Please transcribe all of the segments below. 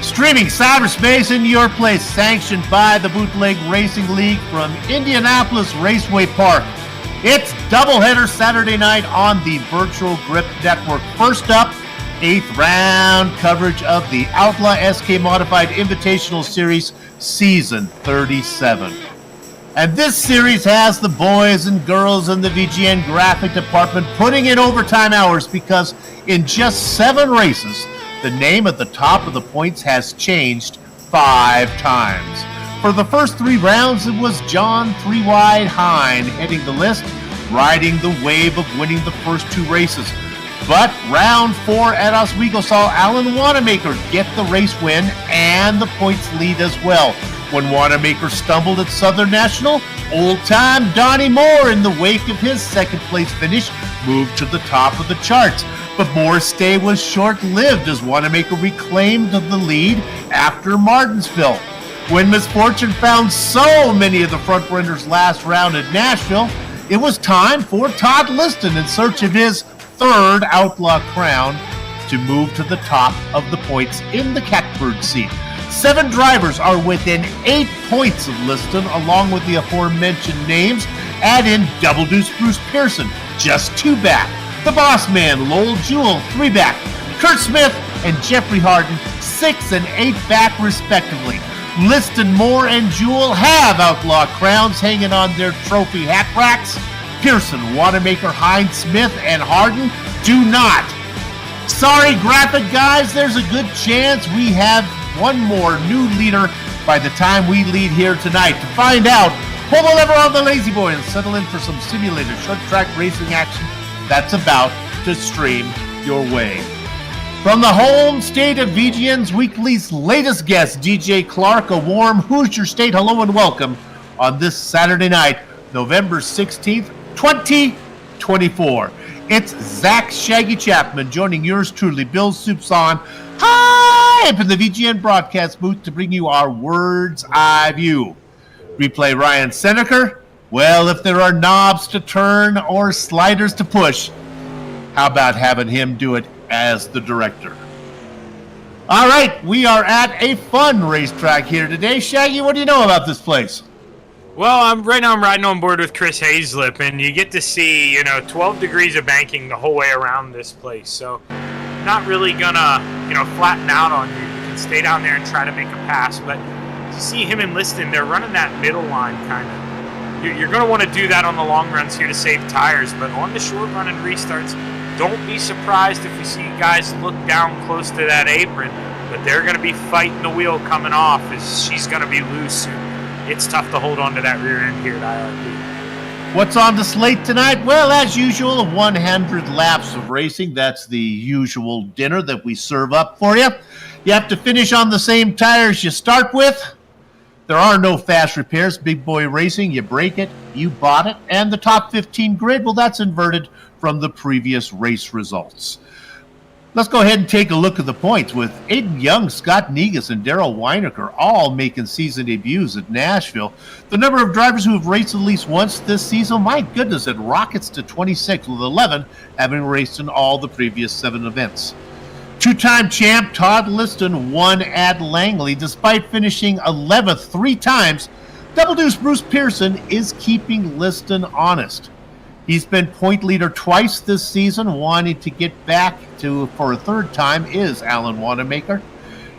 Streaming cyberspace in your place, sanctioned by the Bootleg Racing League from Indianapolis Raceway Park. It's doubleheader Saturday night on the Virtual Grip Network. First up, 8th round coverage of the Outlaw SK Modified Invitational Series Season 37. And this series has the boys and girls in the VGN graphic department putting in overtime hours because in just 7 races, the name at the top of the points has changed 5 times. For the first 3 rounds, it was John 3-Wide Hine heading the list, riding the wave of winning the first 2 races. But round 4 at Oswego saw Alan Wanamaker get the race win and the points lead as well. When Wanamaker stumbled at Southern National, old-time Donnie Moore, in the wake of his second-place finish, moved to the top of the charts. But Moore's stay was short-lived as Wanamaker reclaimed the lead after Martinsville. When misfortune found so many of the front-runners last round at Nashville, it was time for Todd Liston, in search of his 3rd Outlaw crown, to move to the top of the points in the catbird seat. 7 drivers are within 8 points of Liston, along with the aforementioned names. Add in Double Deuce Bruce Pearson, just 2 back. The Boss Man, Lowell Jewell, 3 back. Kurt Smith and Jeffrey Harden, 6 and 8 back respectively. Liston, Moore, and Jewell have Outlaw crowns hanging on their trophy hat racks. Pearson, Wanamaker, Hine, Smith, and Harden do not. Sorry, graphic guys, there's a good chance we have one more new leader by the time we lead here tonight. To find out, pull the lever on the Lazy Boy and settle in for some simulated short track racing action that's about to stream your way. From the home state of VGN's Weekly's latest guest, DJ Clark, a warm Hoosier State hello and welcome on this Saturday night, November 16th, 2024. It's Zach Shaggy Chapman joining yours truly, Bill Soupson, up in the VGN broadcast booth to bring you our Words Eye View. Replay Ryan Seneker. Well, if there are knobs to turn or sliders to push, how about having him do it as the director? All right, we are at a fun racetrack here today. Shaggy, what do you know about this place? Well, right now I'm riding on board with Chris Hazlip, and you get to see, 12 degrees of banking the whole way around this place. So not really gonna, flatten out on you. You can stay down there and try to make a pass, but you see him and Liston, they're running that middle line kind of. You're going to want to do that on the long runs here to save tires, but on the short run and restarts, don't be surprised if you see guys look down close to that apron, but they're going to be fighting the wheel coming off as she's going to be loose. And it's tough to hold on to that rear end here at IRP. What's on the slate tonight? Well, as usual, 100 laps of racing. That's the usual dinner that we serve up for you. You have to finish on the same tires you start with. There are no fast repairs. Big boy racing, you break it, you bought it. And the top 15 grid, well, that's inverted from the previous race results. Let's go ahead and take a look at the points with Aiden Young, Scott Negus, and Darrell Weinecker all making season debuts at Nashville. The number of drivers who have raced at least once this season, my goodness, it rockets to 26, with 11 having raced in all the previous 7 events. 2-time champ Todd Liston won at Langley despite finishing 11th 3 times. Double Deuce Bruce Pearson is keeping Liston honest. He's been point leader twice this season. Wanting to get back to for a 3rd time is Alan Wanamaker.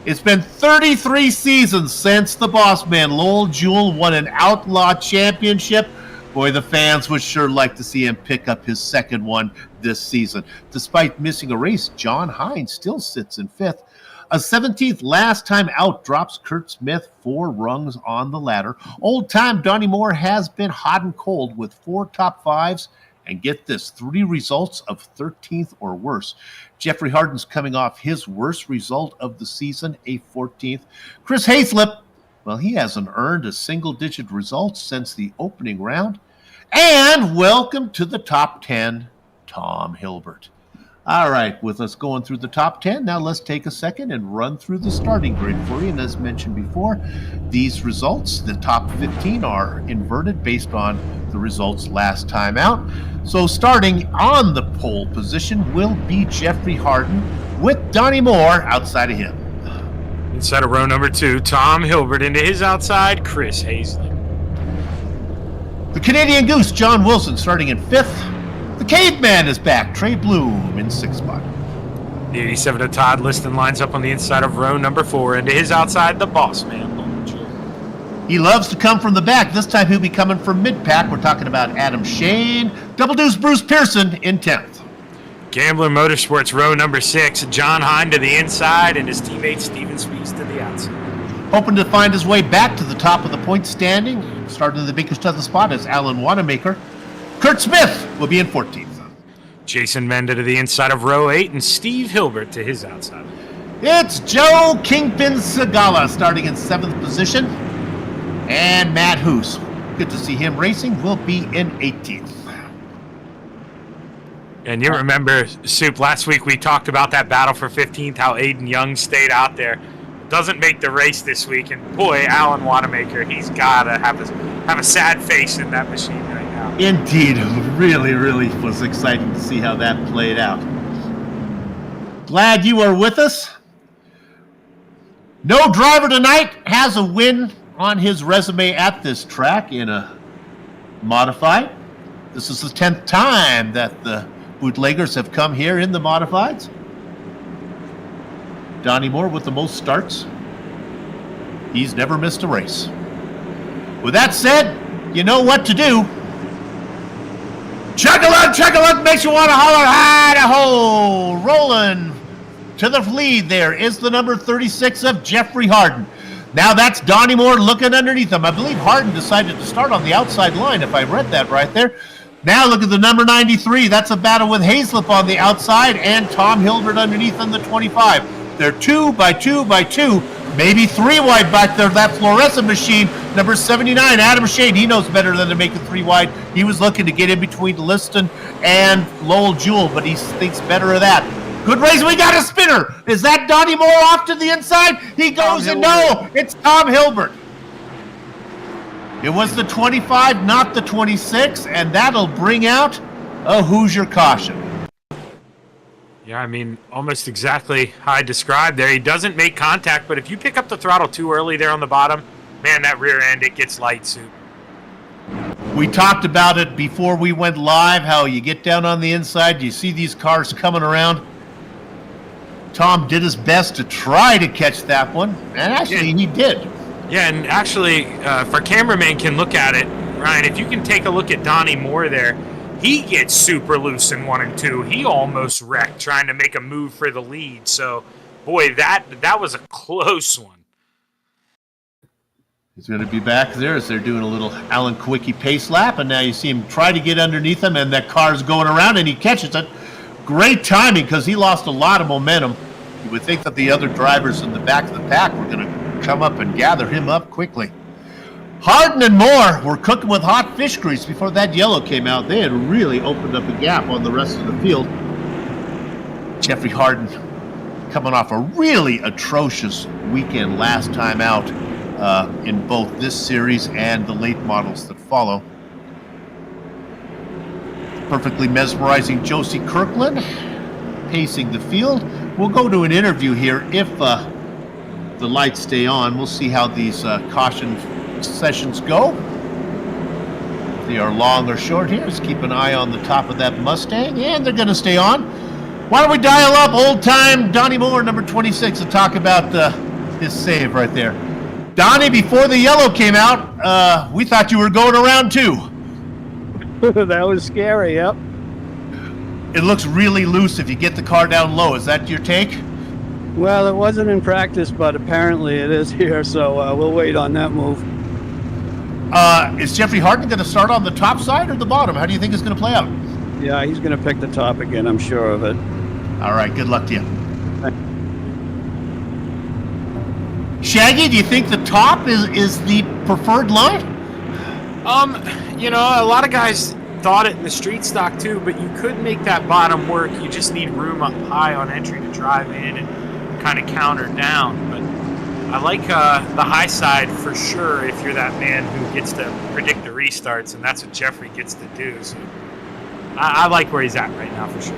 It's been 33 seasons since the boss man Lowell Jewell won an Outlaw championship. Boy, the fans would sure like to see him pick up his 2nd one this season. Despite missing a race, John Hine still sits in 5th. A 17th last time out drops Kurt Smith 4 rungs on the ladder. Old-time Donnie Moore has been hot and cold with 4 top 5s. And get this, 3 results of 13th or worse. Jeffrey Harden's coming off his worst result of the season, a 14th. Chris Hazlip, well, he hasn't earned a single-digit result since the opening round. And welcome to the top 10, Tom Hilbert. All right, with us going through the top 10, now let's take a second and run through the starting grid for you. And as mentioned before, these results, the top 15, are inverted based on the results last time out. So starting on the pole position will be Jeffrey Harden with Donnie Moore outside of him. Inside of row number 2, Tom Hilbert into his outside, Chris Hazlett. The Canadian Goose, John Wilson, starting in 5th. The Caveman is back, Trey Bloom in 6th spot. The 87 of Todd Liston lines up on the inside of row number 4. Into his outside, the boss man, Lone Jewel. He loves to come from the back. This time he'll be coming from mid-pack. We're talking about Adam Shane. Double Deuce Bruce Pearson in 10th. Gambler Motorsports, row number 6. John Hine to the inside, and his teammate Steven Speaks to the outside. Hoping to find his way back to the top of the point standing. Starting in the biggest of the spot is Alan Wanamaker. Kurt Smith will be in 14th. Jason Menda to the inside of row 8, and Steve Hilbert to his outside. It's Joe Kingpin Segala starting in 7th position. And Matt Hoos, good to see him racing, will be in 18th. And you remember, Soup, last week we talked about that battle for 15th, how Aiden Young stayed out there. Doesn't make the race this week, and boy, Alan Wanamaker, he's got to have a sad face in that machine right now. Indeed, really was exciting to see how that played out. Glad you are with us. No driver tonight has a win on his resume at this track in a modified. This is the 10th time that the bootleggers have come here in the modifieds. Donnie Moore with the most starts. He's never missed a race. With that said, you know what to do. Chug-a-lug makes you want to holler, Idaho! Rolling to the lead there is the number 36 of Jeffrey Harden. Now that's Donnie Moore looking underneath him. I believe Harden decided to start on the outside line, if I read that right there. Now look at the number 93. That's a battle with Hazlip on the outside and Tom Hilbert underneath on the 25. They're 2 by 2 by 2, maybe 3 wide back there. That fluorescent machine, number 79, Adam Shane. He knows better than to make it 3 wide. He was looking to get in between Liston and Lowell Jewell, but he thinks better of that. Good race. We got a spinner. Is that Donnie Moore off to the inside? He goes and no, it's Tom Hilbert. It was the 25, not the 26, and that'll bring out a Hoosier caution. Yeah, I mean, almost exactly how I described there. He doesn't make contact, but if you pick up the throttle too early there on the bottom, man, that rear end, it gets light, Soup. We talked about it before we went live, how you get down on the inside, you see these cars coming around. Tom did his best to try to catch that one, and actually he did. Yeah, and actually, if our cameraman can look at it, Ryan, if you can take a look at Donnie Moore there, he gets super loose in 1 and 2. He almost wrecked trying to make a move for the lead. So, boy, that was a close one. He's going to be back there as they're doing a little Alan Kwiecki pace lap, and now you see him try to get underneath him, and that car's going around, and he catches it. Great timing because he lost a lot of momentum. You would think that the other drivers in the back of the pack were going to come up and gather him up quickly. Harden and Moore were cooking with hot fish grease before that yellow came out. They had really opened up a gap on the rest of the field. Jeffrey Harden coming off a really atrocious weekend last time out in both this series and the late models that follow. Perfectly mesmerizing Josie Kirkland pacing the field. We'll go to an interview here if the lights stay on. We'll see how these caution sessions go. If they are long or short here, just keep an eye on the top of that Mustang, and they're going to stay on. Why don't we dial up old-time Donnie Moore, number 26, and talk about his save right there. Donnie, before the yellow came out, we thought you were going around too. That was scary, yep. It looks really loose if you get the car down low. Is that your take? Well, it wasn't in practice, but apparently it is here, so we'll wait on that move. Is Jeffrey Harden going to start on the top side or the bottom? How do you think it's going to play out? Yeah, he's going to pick the top again, I'm sure of it. All right, good luck to you. Shaggy, do you think the top is the preferred line? You know, a lot of guys thought it in the street stock too, but you could make that bottom work. You just need room up high on entry to drive in and kind of counter down. But I like the high side for sure if you're that man who gets to predict the restarts, and that's what Jeffrey gets to do. So I like where he's at right now for sure.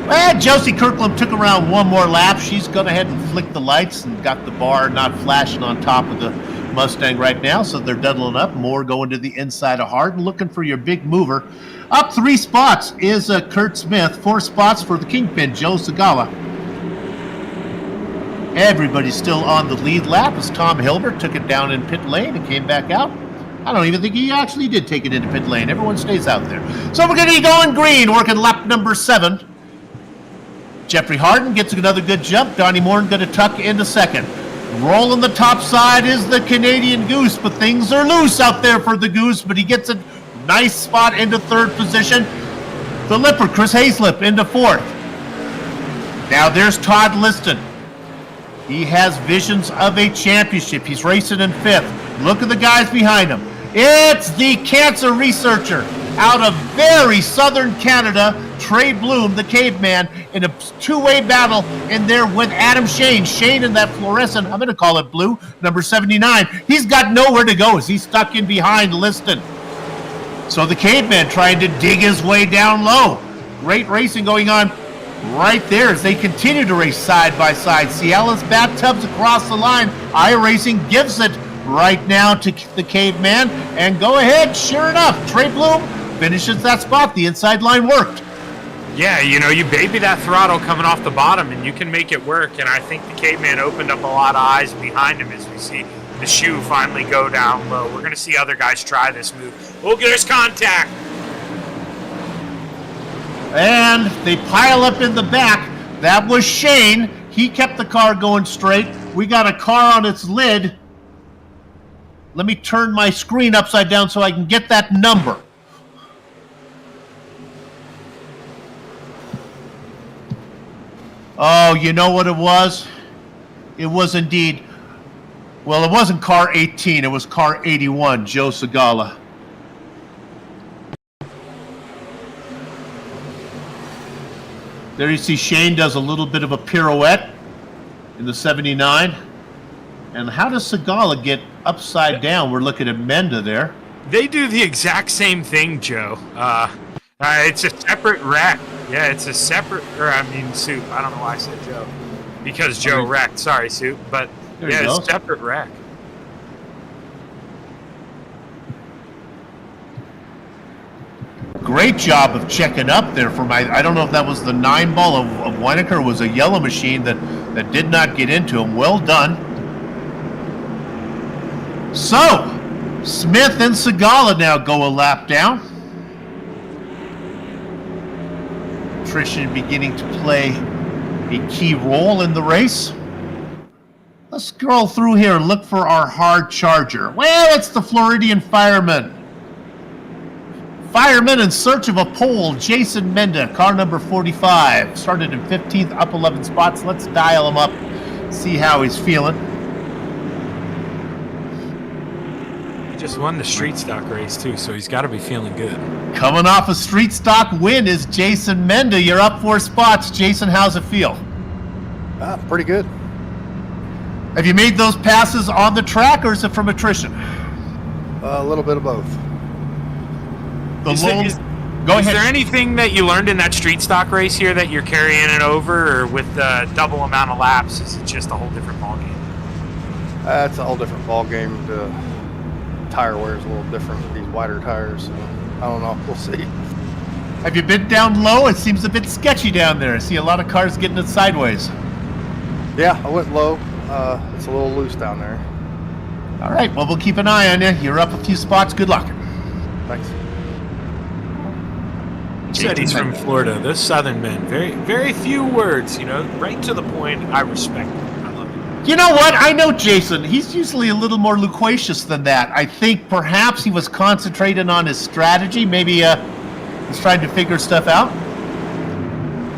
Well, Josie Kirkland took around one more lap. She's gone ahead and flicked the lights and got the bar not flashing on top of the Mustang right now, so they're doubling up. More going to the inside of Hardin, looking for your big mover. Up 3 spots is Kurt Smith. 4 spots for the Kingpin, Joe Segala. Everybody's still on the lead lap as Tom Hilbert took it down in pit lane and came back out. I don't even think he actually did take it into pit lane. Everyone stays out there. So we're going to be going green, working lap number 7. Jeffrey Hardin gets another good jump. Donnie Morton going to tuck into second. Rolling the top side is the Canadian Goose, but things are loose out there for the Goose, but he gets a nice spot into 3rd position. The Lipper, Chris Hayslip, into 4th. Now there's Todd Liston. He has visions of a championship. He's racing in 5th. Look at the guys behind him. It's the cancer researcher out of very southern Canada, Trey Bloom, the caveman, in a 2-way battle in there with Adam Shane. Shane in that fluorescent, I'm going to call it blue, number 79. He's got nowhere to go as he's stuck in behind Liston. So the caveman trying to dig his way down low. Great racing going on right there as they continue to race side by side. Ciela's bathtubs across the line. iRacing gives it right now to the caveman. And go ahead, sure enough, Trey Bloom finishes that spot. The inside line worked. Yeah, you know, you baby that throttle coming off the bottom, and you can make it work. And I think the caveman opened up a lot of eyes behind him as we see the shoe finally go down low. We're going to see other guys try this move. Oh, there's contact. And they pile up in the back. That was Shane. He kept the car going straight. We got a car on its lid. Let me turn my screen upside down so I can get that number. Oh, you know what it was? It was indeed, well, it wasn't car 18, it was car 81, Joe Segala. There you see Shane does a little bit of a pirouette in the 79. And how does Segala get upside down? We're looking at Menda there. They do the exact same thing, Joe. It's a separate wreck. Yeah, it's a separate, Soup. I don't know why I said Joe. Because Joe wrecked. Sorry, Soup. But yeah, it's a separate wreck. Great job of checking up there for I don't know if that was the 9 ball of Weinecker or was a yellow machine that did not get into him. Well done. So, Smith and Segala now go a lap down. Attrition beginning to play a key role in the race. Let's scroll through here and look for our hard charger. Well, it's the Floridian Fireman. Fireman in search of a pole, Jason Menda, car number 45. Started in 15th, up 11 spots. Let's dial him up, see how he's feeling. He just won the street stock race, too, so he's got to be feeling good. Coming off a street stock win is Jason Menda. You're up 4 spots. Jason, how's it feel? Pretty good. Have you made those passes on the track, or is it from attrition? A little bit of both. Is there anything that you learned in that street stock race here that you're carrying it over, or with the double amount of laps, is it just a whole different ballgame? It's a whole different ballgame. The tire wear is a little different with these wider tires. So I don't know. We'll see. Have you been down low? It seems a bit sketchy down there. I see a lot of cars getting it sideways. Yeah, I went low. It's a little loose down there. All right, well, we'll keep an eye on you. You're up a few spots. Good luck. Thanks. He said he's from Florida. Those Southern men, very, very few words, right to the point. I respect it. I love it. You know what? I know Jason. He's usually a little more loquacious than that. I think perhaps he was concentrating on his strategy. Maybe he's trying to figure stuff out.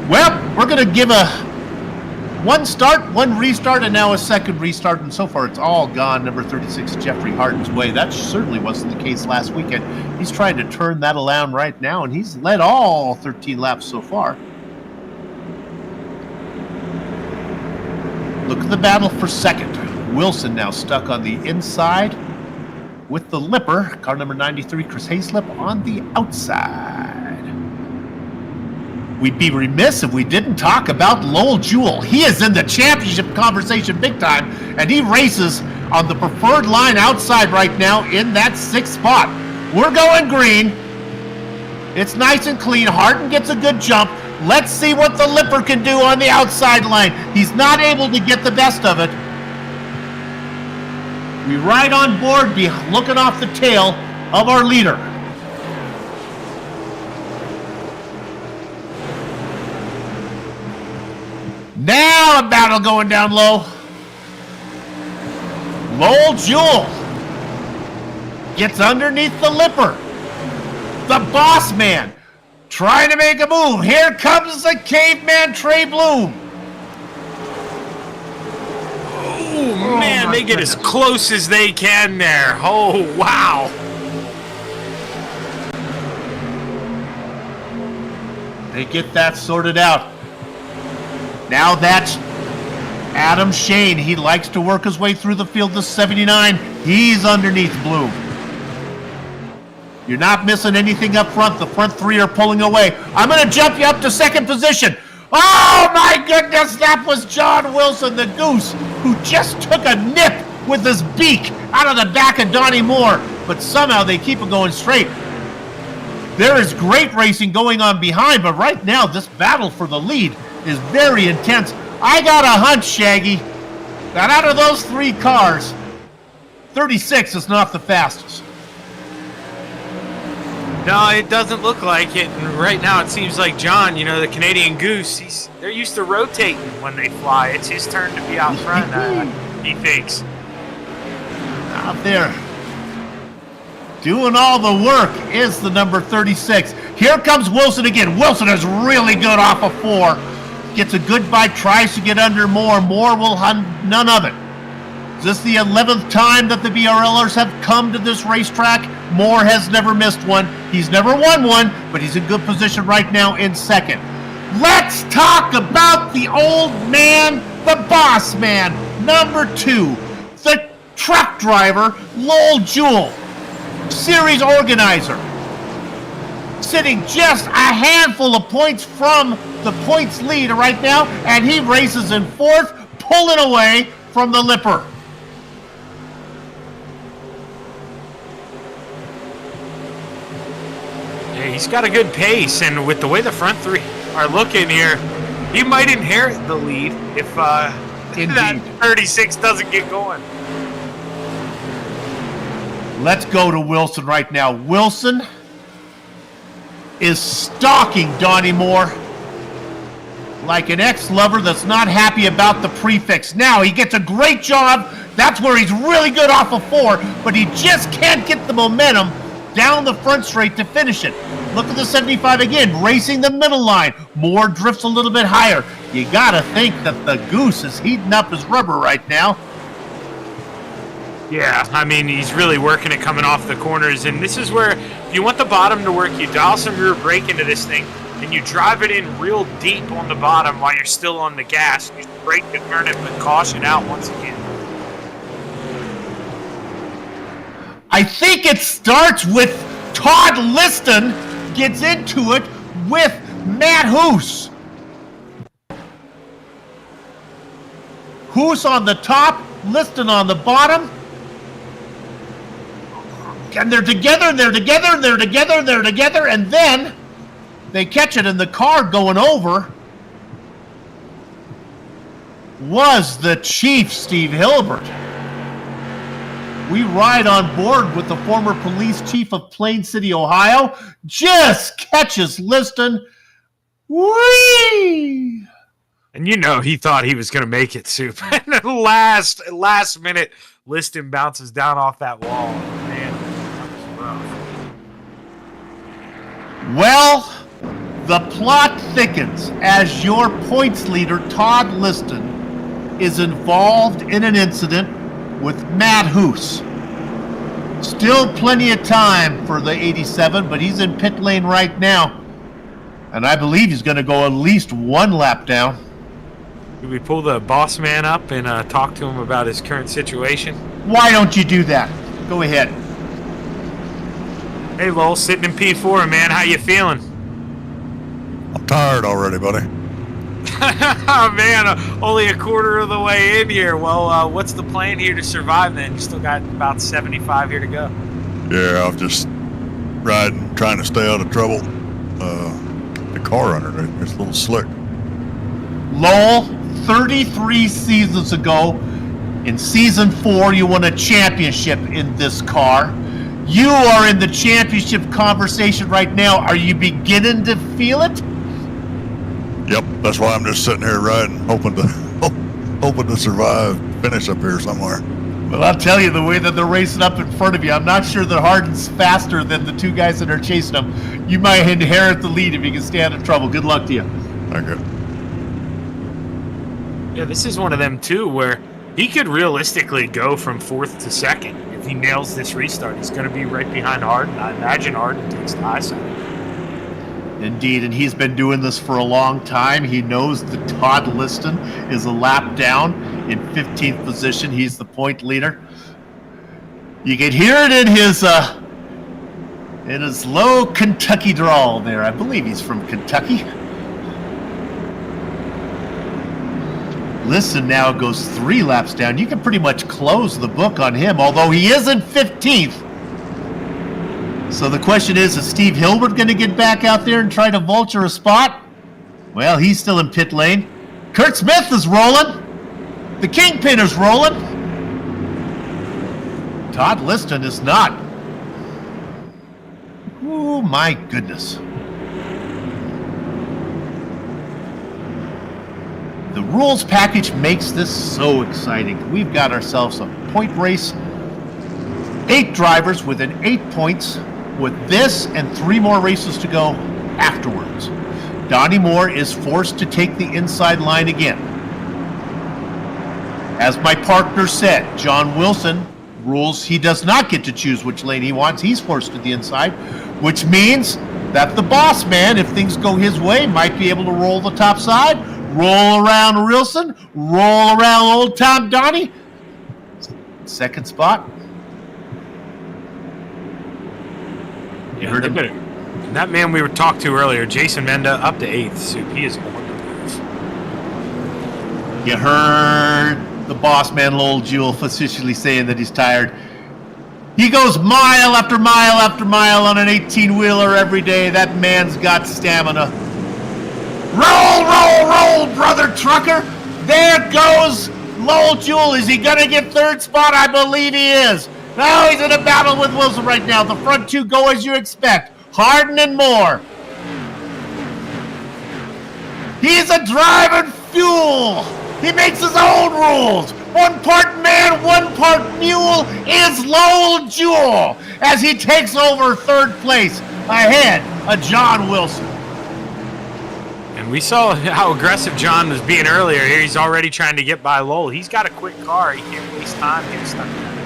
Well, we're going to give one start, one restart, and now a second restart, and so far it's all gone number 36 Jeffrey Hardin's way. That certainly wasn't the case last weekend. He's trying to turn that around right now, and he's led all 13 laps so far. Look at the battle for second. Wilson now stuck on the inside with the Lipper, car number 93 Chris Hayslip on the outside. we'd be remiss if we didn't talk about Lowell Jewell. He is in the championship conversation big time, and he races on the preferred line outside right now in that 6th spot. We're going green. It's nice and clean. Harden gets a good jump. Let's see what the Lipper can do on the outside line. He's not able to get the best of it. We ride on board, be looking off the tail of our leader. Now a battle going down low. Lowell Jewell gets underneath the Lipper. The boss man trying to make a move. Here comes the caveman Trey Bloom. Oh man, they get as close as they can there. Oh, wow. They get that sorted out. Now that's Adam Shane. He likes to work his way through the field to 79. He's underneath Bloom. You're not missing anything up front. The front 3 are pulling away. I'm going to jump you up to 2nd position. Oh my goodness, that was John Wilson, the goose, who just took a nip with his beak out of the back of Donnie Moore. But somehow they keep it going straight. There is great racing going on behind, but right now this battle for the lead is very intense. I got a hunch, Shaggy, that out of those 3 cars, 36 is not the fastest. No, it doesn't look like it. And right now it seems like John, you know, the Canadian Goose, they're used to rotating when they fly. It's his turn to be out front, he thinks. Out there doing all the work is the number 36. Here comes Wilson again. Wilson is really good off of 4. Gets a good bite, tries to get under Moore. Moore will hunt none of it. Is this the 11th time that the BRLers have come to this racetrack? Moore has never missed one. He's never won one, but he's in good position right now in 2nd. Let's talk about the old man, the boss man, number 2, the truck driver, Lowell Jewell, series organizer, sitting just a handful of points from the points lead right now, and he races in 4th, pulling away from the Lipper. Yeah, he's got a good pace, and with the way the front 3 are looking here, he might inherit the lead if that 36 doesn't get going. Let's go to Wilson right now. Wilson is stalking Donnie Moore like an ex-lover that's not happy about the prefix. Now he gets a great job. That's where he's really good off of 4, but he just can't get the momentum down the front straight to finish it. Look at the 75 again, racing the middle line. Moore drifts a little bit higher. You gotta think that the goose is heating up his rubber right now. Yeah, I mean, he's really working it coming off the corners, and this is where, if you want the bottom to work, you dial some rear brake into this thing, and you drive it in real deep on the bottom while you're still on the gas. You brake and turn it with caution out once again. I think it starts with Todd Liston gets into it with Matt Hoos. Hoos on the top, Liston on the bottom. And they're together, and they're together, and they're together, and they're together, and then they catch it, and the car going over was the Chief, Steve Hilbert. We ride on board with the former police chief of Plain City, Ohio. Just catches Liston. Whee! And you know he thought he was going to make it, Soup. And the last minute, Liston bounces down off that wall. Man, that was rough. Well, the plot thickens as your points leader, Todd Liston, is involved in an incident with Matt Hoos. Still plenty of time for the 87, but he's in pit lane right now. And I believe he's going to go at least 1 lap down. Did we pull the boss man up and talk to him about his current situation? Why don't you do that? Go ahead. Hey, Lowell, sitting in P4, man. How you feeling? I'm tired already, buddy. Oh, man, only a quarter of the way in here. Well, what's the plan here to survive then? You still got about 75 here to go. Yeah, I'm just riding, trying to stay out of trouble. The car underneath it's a little slick. Lowell, 33 seasons ago, in season 4, you won a championship in this car. You are in the championship conversation right now. Are you beginning to feel it? Yep, that's why I'm just sitting here riding, hoping to survive, finish up here somewhere. Well, I'll tell you, the way that they're racing up in front of you, I'm not sure that Hardin's faster than the two guys that are chasing him. You might inherit the lead if you can stay out of trouble. Good luck to you. Thank you. Yeah, this is one of them, too, where he could realistically go from 4th to 2nd. If he nails this restart, he's going to be right behind Hardin. I imagine Hardin takes the high side. Indeed, and he's been doing this for a long time. He knows that Todd Liston is a lap down in 15th position. He's the point leader. You can hear it in his low Kentucky drawl there. I believe he's from Kentucky. Liston now goes 3 laps down. You can pretty much close the book on him, although he is in 15th. So the question is Steve Hilbert going to get back out there and try to vulture a spot? Well, he's still in pit lane. Kurt Smith is rolling. The Kingpin is rolling. Todd Liston is not. Oh, my goodness. The rules package makes this so exciting. We've got ourselves a point race. 8 drivers within 8 points with this and 3 more races to go afterwards. Donnie Moore is forced to take the inside line again. As my partner said, John Wilson rules he does not get to choose which lane he wants. He's forced to the inside, which means that the boss man, if things go his way, might be able to roll the top side, roll around Wilson, roll around old Tom Donnie. Second spot. You heard him. And that man we were talked to earlier, Jason Menda, up to 8th. So he is on the move. You heard the boss man, Lowell Jewell, facetiously saying that he's tired. He goes mile after mile after mile on an 18-wheeler every day. That man's got stamina. Roll, roll, roll, brother trucker. There goes Lowell Jewell. Is he going to get 3rd spot? I believe he is. Now he's in a battle with Wilson right now. The front 2 go as you expect. Hardin and Moore. He's a driving fuel. He makes his own rules. 1 part man, 1 part mule is Lowell Jewell as he takes over 3rd place ahead of John Wilson. And we saw how aggressive John was being earlier. Here he's already trying to get by Lowell. He's got a quick car. He can't waste time getting stuck in that.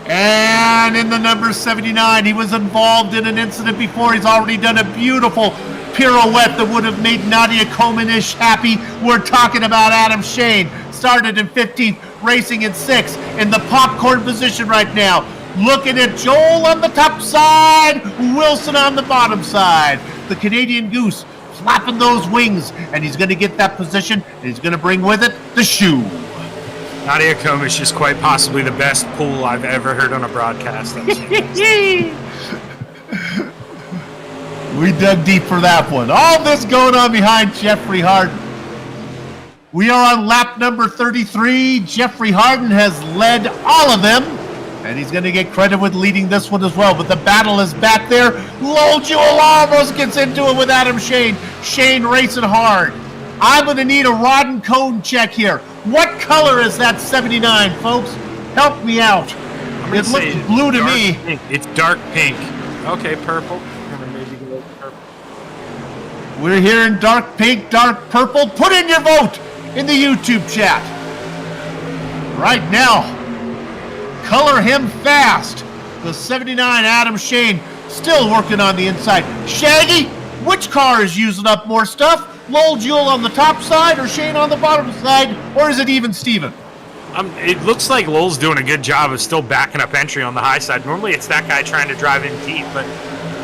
And in the number 79, he was involved in an incident before. He's already done a beautiful pirouette that would have made Nadia Coman-ish happy. We're talking about Adam Shane. Started in 15th, racing in 6th, in the popcorn position right now. Looking at Joel on the top side, Wilson on the bottom side. The Canadian Goose flapping those wings, and he's going to get that position, and he's going to bring with it the shoe. Nadia Comish is quite possibly the best pull I've ever heard on a broadcast. We dug deep for that one. All this going on behind Jeffrey Hardin. We are on lap number 33. Jeffrey Hardin has led all of them, and he's going to get credit with leading this one as well. But the battle is back there. Lowell Jewell almost gets into it with Adam Shane. Shane racing hard. I'm going to need a rod and cone check here. What color is that 79, folks? Help me out. It looks blue to me. Pink. It's dark pink. Okay, purple. Maybe go purple. We're hearing dark pink, dark purple. Put in your vote in the YouTube chat. Right now, color him fast. The 79 Adam Shane still working on the inside. Shaggy, which car is using up more stuff? Lowell Jewell on the top side or Shane on the bottom side? Or is it even Steven? It looks like Lowell's doing a good job of still backing up entry on the high side. Normally it's that guy trying to drive in deep, but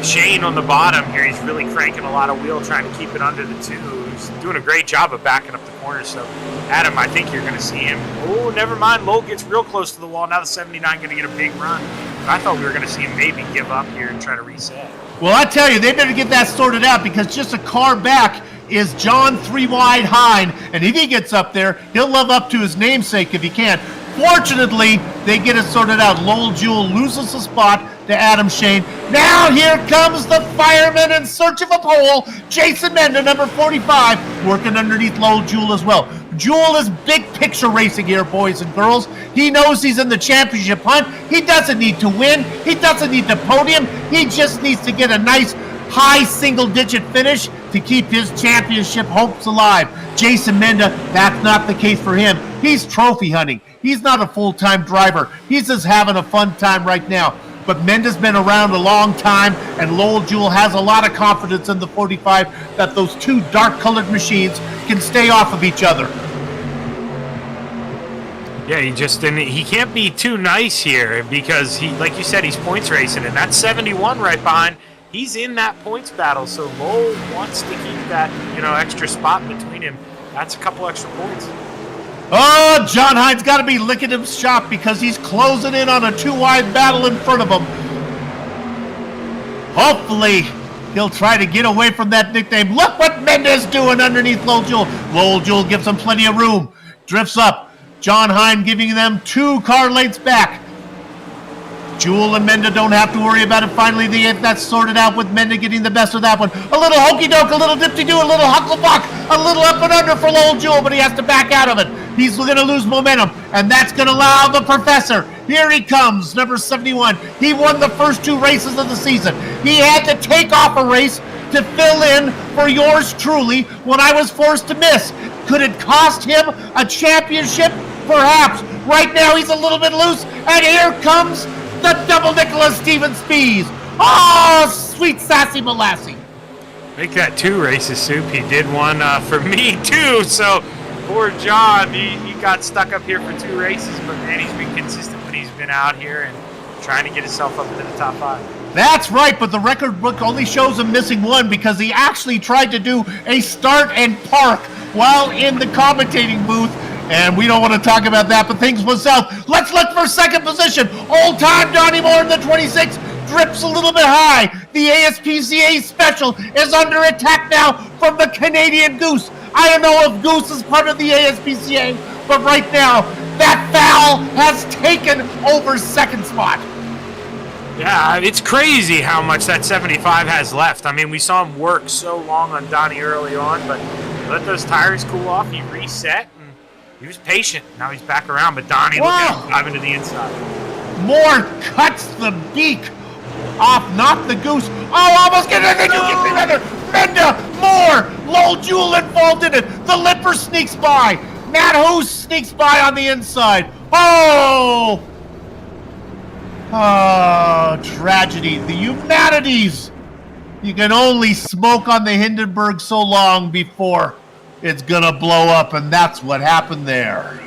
Shane on the bottom here, he's really cranking a lot of wheel, trying to keep it under the 2. He's doing a great job of backing up the corner. So, Adam, I think you're going to see him. Oh, never mind. Lowell gets real close to the wall. Now the 79 going to get a big run. But I thought we were going to see him maybe give up here and try to reset. Well, I tell you, they better get that sorted out, because just a car back is John 3 Wide Hine, and if he gets up there, he'll live up to his namesake if he can. Fortunately, they get it sorted out. Lowell Jewell loses the spot to Adam Shane. Now here comes the fireman in search of a pole. Jason Menda, number 45, working underneath Lowell Jewell as well. Jewell is big picture racing here, boys and girls. He knows he's in the championship hunt. He doesn't need to win. He doesn't need to podium. He just needs to get a nice high single-digit finish to keep his championship hopes alive. Jason Menda, that's not the case for him. He's trophy hunting. He's not a full-time driver. He's just having a fun time right now. But Menda's been around a long time, and Lowell Jewell has a lot of confidence in the 45 that those two dark-colored machines can stay off of each other. Yeah, he can't be too nice here, because he, like you said, he's points racing, and that's 71 right behind. He's in that points battle, so Lowell wants to keep that, extra spot between him. That's a couple extra points. Oh, John Hine's got to be licking his shop, because he's closing in on a 2-wide battle in front of him. Hopefully, he'll try to get away from that nickname. Look what Menda's doing underneath Lowell Jewell. Lowell Jewell gives him plenty of room. Drifts up. John Hine giving them 2 car lengths back. Jewell and Menda don't have to worry about it. Finally, they get that sorted out with Menda getting the best of that one. A little hokey-doke, a little dipty-doo, a little hucklebuck, a little up and under for Lowell Jewell, but he has to back out of it. He's going to lose momentum, and that's going to allow the professor. Here he comes, number 71. He won the first 2 races of the season. He had to take off a race to fill in for yours truly when I was forced to miss. Could it cost him a championship? Perhaps. Right now, he's a little bit loose, and here comes the double Nicholas Steven Spees. Oh, sweet sassy molassie. Make that 2 races, Soup. He did one for me, too. So, poor John, he got stuck up here for 2 races. But, man, he's been consistent when he's been out here and trying to get himself up into the top 5. That's right, but the record book only shows him missing 1 because he actually tried to do a start and park while in the commentating booth. And we don't want to talk about that, but things went south. Let's look for second position. Old time Donnie Moore in the 26 drips a little bit high. The ASPCA special is under attack now from the Canadian Goose. I don't know if Goose is part of the ASPCA, but right now, that foul has taken over second spot. Yeah, it's crazy how much that 75 has left. I mean, we saw him work so long on Donnie early on, but let those tires cool off. He reset. He was patient. Now he's back around, but Donnie, look at him driving to the inside. Moore cuts the beak off, not the Goose. Oh, almost get it. Menda, Moore, Lowell Jewell involved in it. The Lipper sneaks by. Matt Hoos sneaks by on the inside. Oh, tragedy. The humanities. You can only smoke on the Hindenburg so long before it's gonna blow up, and that's what happened there.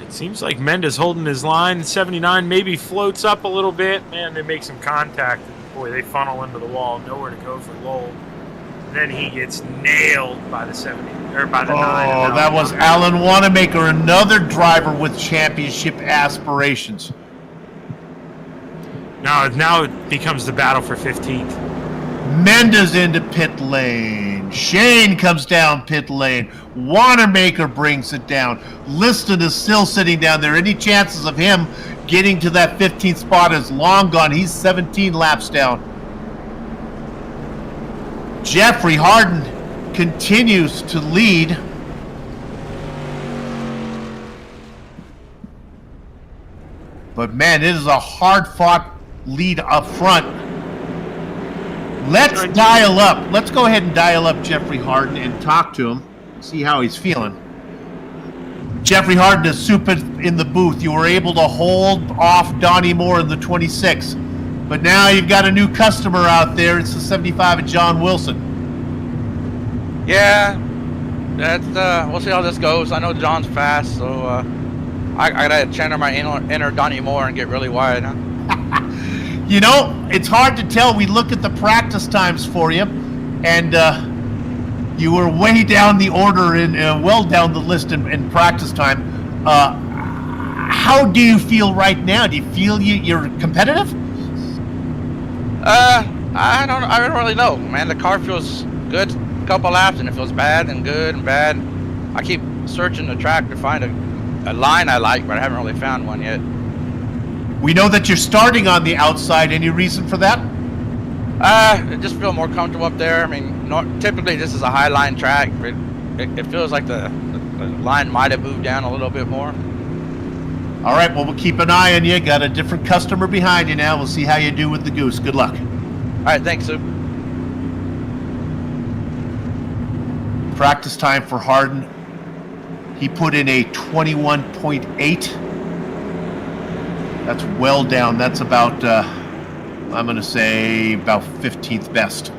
It seems like Menda's holding his line. 79 maybe floats up a little bit. Man, they make some contact. Boy, they funnel into the wall. Nowhere to go for Lowell. Then he gets nailed by the 70 or by the 9. Oh, that was Alan Wanamaker, another driver with championship aspirations. Now it becomes the battle for 15th. Menda's into pit lane. Shane comes down pit lane. Wanamaker brings it down. Liston is still sitting down there. Any chances of him getting to that 15th spot is long gone. He's 17 laps down. Jeffrey Harden continues to lead. But man, it is a hard-fought lead up front. Let's dial up. Let's go ahead and dial up Jeffrey Harden and talk to him, see how he's feeling. Jeffrey Harden is super in the booth. You were able to hold off Donnie Moore in the 26. But now you've got a new customer out there. It's the 75 of John Wilson. Yeah, that's we'll see how this goes. I know John's fast, so I gotta channel my inner Donnie Moore and get really wide. Huh? You know, it's hard to tell. We look at the practice times for you, and you were way down the order in well down the list in practice time. How do you feel right now? Do you feel you're competitive? I don't really know, man. The car feels good a couple laps, and it feels bad and good and bad. I keep searching the track to find a line I like, but I haven't really found one yet. We know that you're starting on the outside. Any reason for that? I just feel more comfortable up there. I mean, typically this is a high line track, but it feels like the line might have moved down a little bit more. All right, well, we'll keep an eye on you. Got a different customer behind you now. We'll see how you do with the goose. Good luck. All right, thanks, Sue. Practice time for Harden. He put in a 21.8. That's well down. That's about, I'm going to say, about 15th best.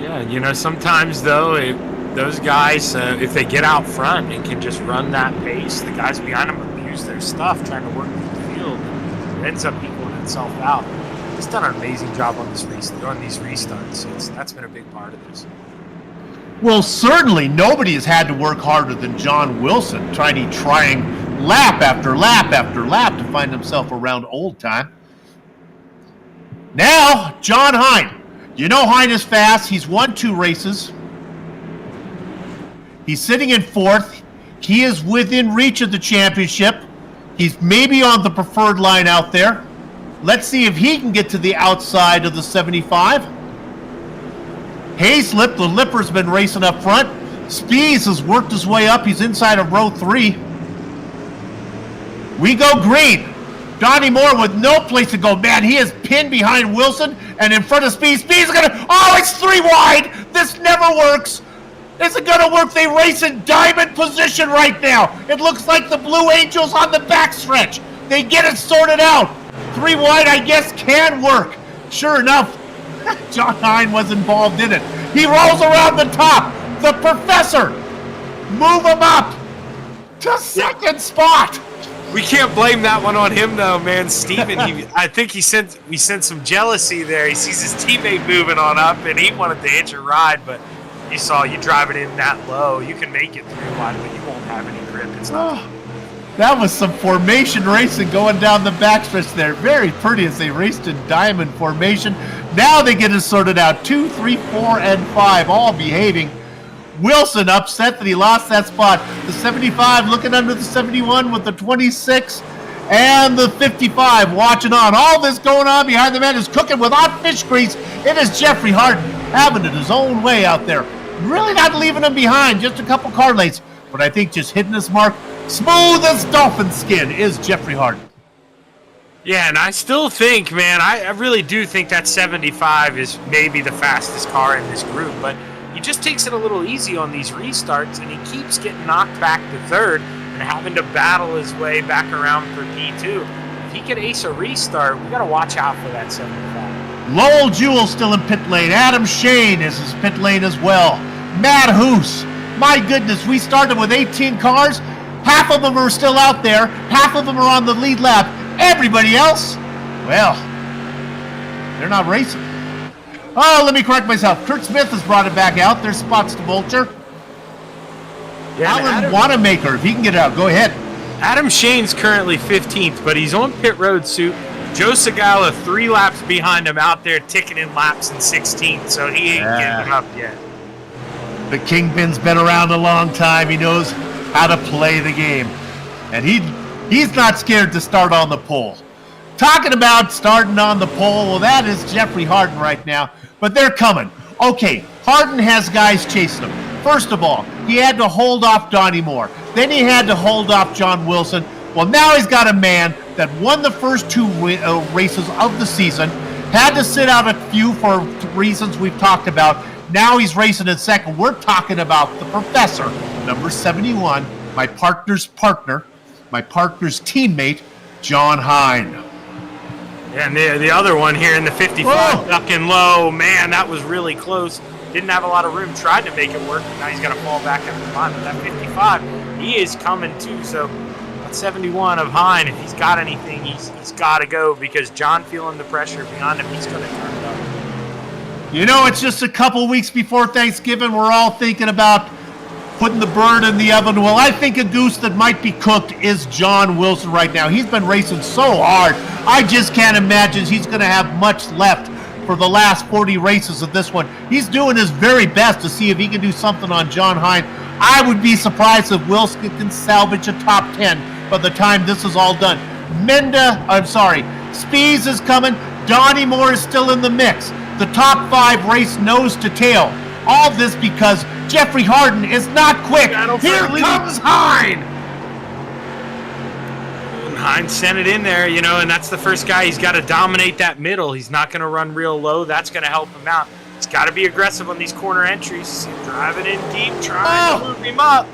Yeah, you know, sometimes, though, those guys, if they get out front and can just run that pace, the guys behind them abuse their stuff trying to work through the field. It ends up equaling itself out. He's done an amazing job on these restarts. That's been a big part of this. Well, certainly nobody has had to work harder than John Wilson, trying lap after lap after lap to find himself around old time. Now, John Hine. You know Hine is fast. He's won 2 races. He's sitting in 4th. He is within reach of the championship. He's maybe on the preferred line out there. Let's see if he can get to the outside of the 75. Hayslip, the Lipper's been racing up front. Spees has worked his way up. He's inside of row 3. We go green. Donnie Moore with no place to go. Man, he is pinned behind Wilson and in front of Speed. Speed's gonna, oh, it's 3 wide. This never works. Is it gonna work? They race in diamond position right now. It looks like the Blue Angels on the backstretch. They get it sorted out. 3 wide, I guess, can work. Sure enough, John Hine was involved in it. He rolls around the top. The Professor, move him up to 2nd spot. We can't blame that one on him, though, man. Steven, I think we sent some jealousy there. He sees his teammate moving on up, and he wanted to hitch a ride, but you saw you drive it in that low. You can make it 3 wide, but you won't have any grip. It's not. That was some formation racing going down the backstretch there. Very pretty as they raced in diamond formation. Now they get it sorted out. 2, 3, 4, and 5 all behaving. Wilson upset that he lost that spot. The 75 looking under the 71 with the 26 and the 55 watching on. All this going on behind the man who's cooking with hot fish grease. It is Jeffrey Harden having it his own way out there. Really not leaving him behind. Just a couple car lengths. But I think just hitting his mark smooth as dolphin skin is Jeffrey Harden. Yeah, and I still think, man, I really do think that 75 is maybe the fastest car in this group. But he just takes it a little easy on these restarts, and he keeps getting knocked back to 3rd and having to battle his way back around for P2. If he can ace a restart, we got to watch out for that 75. Lowell Jewell still in pit lane. Adam Shane is his pit lane as well. Matt Hoos. My goodness, we started with 18 cars. Half of them are still out there. Half of them are on the lead lap. Everybody else, well, they're not racing. Oh, let me correct myself. Kurt Smith has brought it back out. There's spots to vulture. Yeah, Alan Wanamaker, if he can get it out, go ahead. Adam Shane's currently 15th, but he's on pit road suit. Joe Segala 3 laps behind him out there ticking in laps in 16th, so he ain't getting up yet. The Kingpin's been around a long time. He knows how to play the game. And he's not scared to start on the pole. Talking about starting on the pole, well, that is Jeffrey Harden right now. But they're coming. Okay, Harden has guys chasing him. First of all, he had to hold off Donnie Moore. Then he had to hold off John Wilson. Well, now he's got a man that won the first 2 races of the season, had to sit out a few for reasons we've talked about. Now he's racing in 2nd. We're talking about the Professor, number 71, my partner's partner, my partner's teammate, John Hine. Yeah, and the other one here in the 55, ducking low. Man, that was really close. Didn't have a lot of room. Tried to make it work, but now he's got to fall back at the line. But that 55 he is coming too. So at 71 of Hine, if he's got anything, he's got to go, because John feeling the pressure behind him, he's going to turn it up. You know, it's just a couple weeks before Thanksgiving. We're all thinking about putting the bird in the oven. Well, I think a goose that might be cooked is John Wilson right now. He's been racing so hard. I just can't imagine he's going to have much left for the last 40 races of this one. He's doing his very best to see if he can do something on John Hine. I would be surprised if Wilson can salvage a top 10 by the time this is all done. Spees is coming. Donnie Moore is still in the mix. The top 5 race nose to tail. All this because Jeffrey Harden is not quick. Here comes Hine. And Hine sent it in there, you know, and that's the first guy. He's got to dominate that middle. He's not going to run real low. That's going to help him out. He's got to be aggressive on these corner entries. Driving in deep, trying to move him up.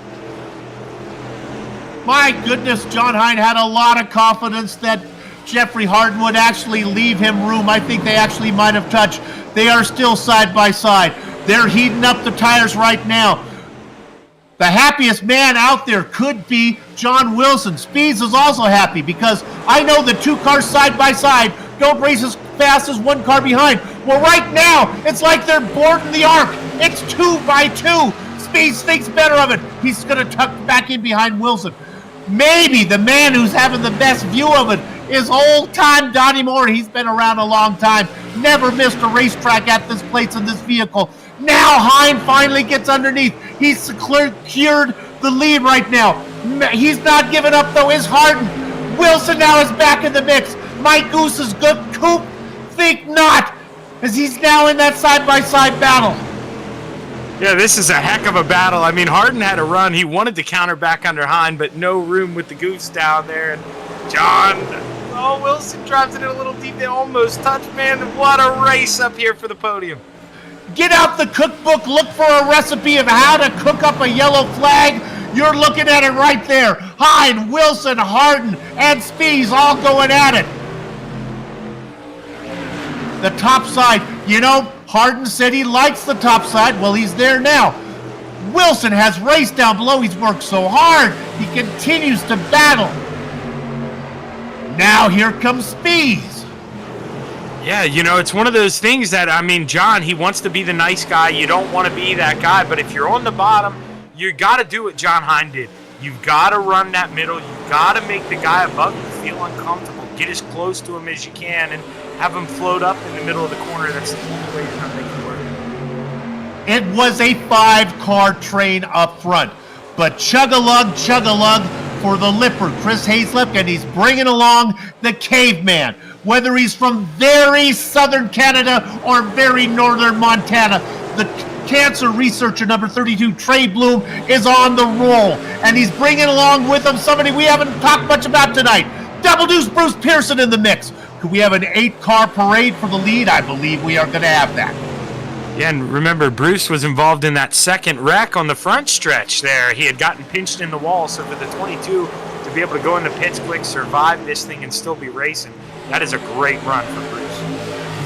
My goodness, John Hine had a lot of confidence that Jeffrey Harden would actually leave him room. I think they actually might have touched. They are still side by side. They're heating up the tires right now. The happiest man out there could be John Wilson. Speeds is also happy because I know the 2 cars side by side don't race as fast as 1 car behind. Well, right now, it's like they're boarding the arc. It's 2 by 2. Speeds thinks better of it. He's going to tuck back in behind Wilson. Maybe the man who's having the best view of it is old-time Donnie Moore. He's been around a long time. Never missed a racetrack at this place in this vehicle. Now Hine finally gets underneath. He's secured the lead right now. He's not giving up, though, is Harden. Wilson now is back in the mix. Mike Goose is good. Coop, think not, as he's now in that side-by-side battle. Yeah, this is a heck of a battle. I mean, Harden had a run. He wanted to counter back under Hine, but no room with the Goose down there. And Wilson drives it in a little deep. They almost touch, man. What a race up here for the podium. Get out the cookbook. Look for a recipe of how to cook up a yellow flag. You're looking at it right there. Hine, Wilson, Harden, and Spees all going at it. The top side, you know, Harden said he likes the top side. Well, he's there now. Wilson has raced down below. He's worked so hard. He continues to battle. Now here comes Spees. Yeah, you know, it's one of those things that, I mean, John, he wants to be the nice guy. You don't want to be that guy. But if you're on the bottom, you got to do what John Hine did. You've got to run that middle. You've got to make the guy above you feel uncomfortable. Get as close to him as you can and have him float up in the middle of the corner. That's the only way you're going to make it work. It was a 5-car train up front. But chug-a-lug for the Lipper, Chris Hayslip, and he's bringing along the caveman. Whether he's from very southern Canada or very northern Montana, the cancer researcher number 32, Trey Bloom, is on the roll. And he's bringing along with him somebody we haven't talked much about tonight. Double Deuce Bruce Pearson in the mix. Could we have an 8-car parade for the lead? I believe we are going to have that. Yeah, and remember, Bruce was involved in that second wreck on the front stretch there. He had gotten pinched in the wall, so for the 22 to be able to go into pits quick, survive this thing, and still be racing, that is a great run for Bruce.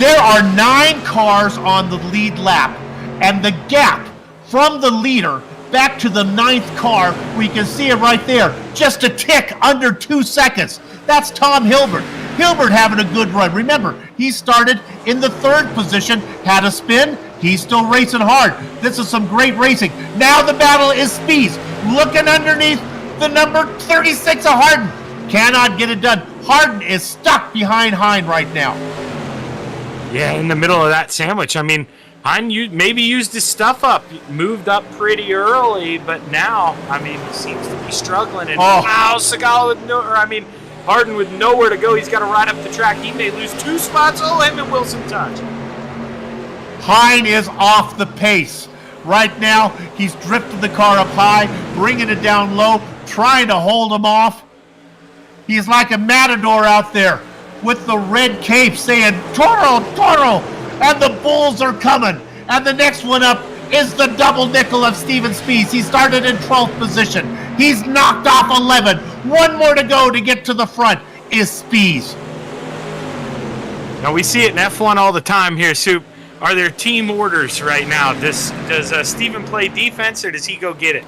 There are 9 cars on the lead lap, and the gap from the leader back to the 9th car, we can see it right there, just a tick under 2 seconds. That's Tom Hilbert. Hilbert having a good run. Remember, he started in the 3rd position, had a spin. He's still racing hard. This is some great racing. Now the battle is Spees. Looking underneath the number 36 of Harden. Cannot get it done. Harden is stuck behind Hine right now. Yeah, in the middle of that sandwich. I mean, Hine maybe used his stuff up, moved up pretty early, but now, I mean, he seems to be struggling. And Segala with Harden with nowhere to go. He's got to ride up the track. He may lose 2 spots. Oh, him and Wilson touch. Hine is off the pace. Right now, he's drifted the car up high, bringing it down low, trying to hold him off. He's like a matador out there with the red cape saying, Toro, Toro, and the bulls are coming. And the next one up is the double nickel of Steven Spees. He started in 12th position. He's knocked off 11. 1 more to go to get to the front is Spees. Now, we see it in F1 all the time here, Soup. Are there team orders right now? Does Steven play defense, or does he go get it?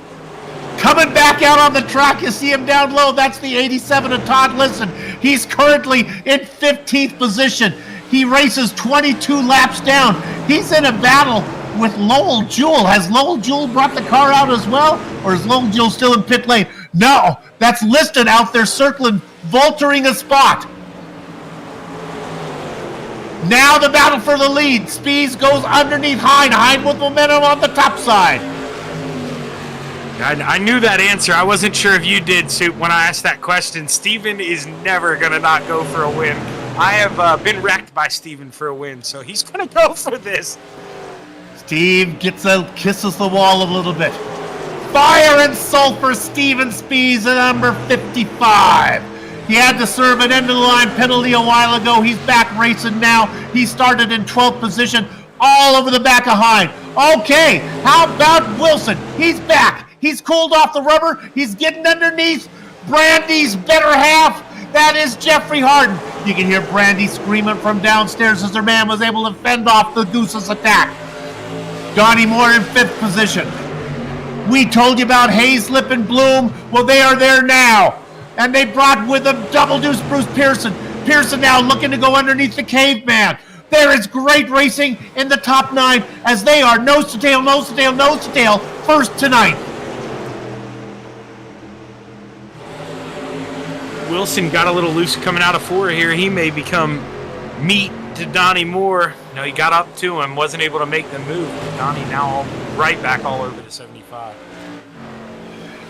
Coming back out on the track, you see him down low. That's the 87 of Todd Liston. He's currently in 15th position. He races 22 laps down. He's in a battle with Lowell Jewell. Has Lowell Jewell brought the car out as well? Or is Lowell Jewell still in pit lane? No, that's Liston out there circling, vulturing a spot. Now the battle for the lead. Spees goes underneath Hine. Hine with momentum on the top side. I knew that answer. I wasn't sure if you did, Soup, when I asked that question. Steven is never going to not go for a win. I have been wrecked by Steven for a win, so he's going to go for this. Steve kisses the wall a little bit. Fire and sulfur, Steven Spees at number 55. He had to serve an end-of-the-line penalty a while ago. He's back racing now. He started in 12th position, all over the back of Hine. Okay, how about Wilson? He's back. He's cooled off the rubber. He's getting underneath Brandy's better half. That is Jeffrey Harden. You can hear Brandy screaming from downstairs as her man was able to fend off the Goose's attack. Donnie Moore in 5th position. We told you about Hayslip and Bloom. Well, they are there now. And they brought with them Double Deuce Bruce Pearson. Pearson now looking to go underneath the caveman. There is great racing in the top 9 as they are nose to tail, nose to tail, nose to tail, first to 9th. Wilson got a little loose coming out of 4 here. He may become meat to Donnie Moore. No, he got up to him, wasn't able to make the move. Donnie now right back all over the 75.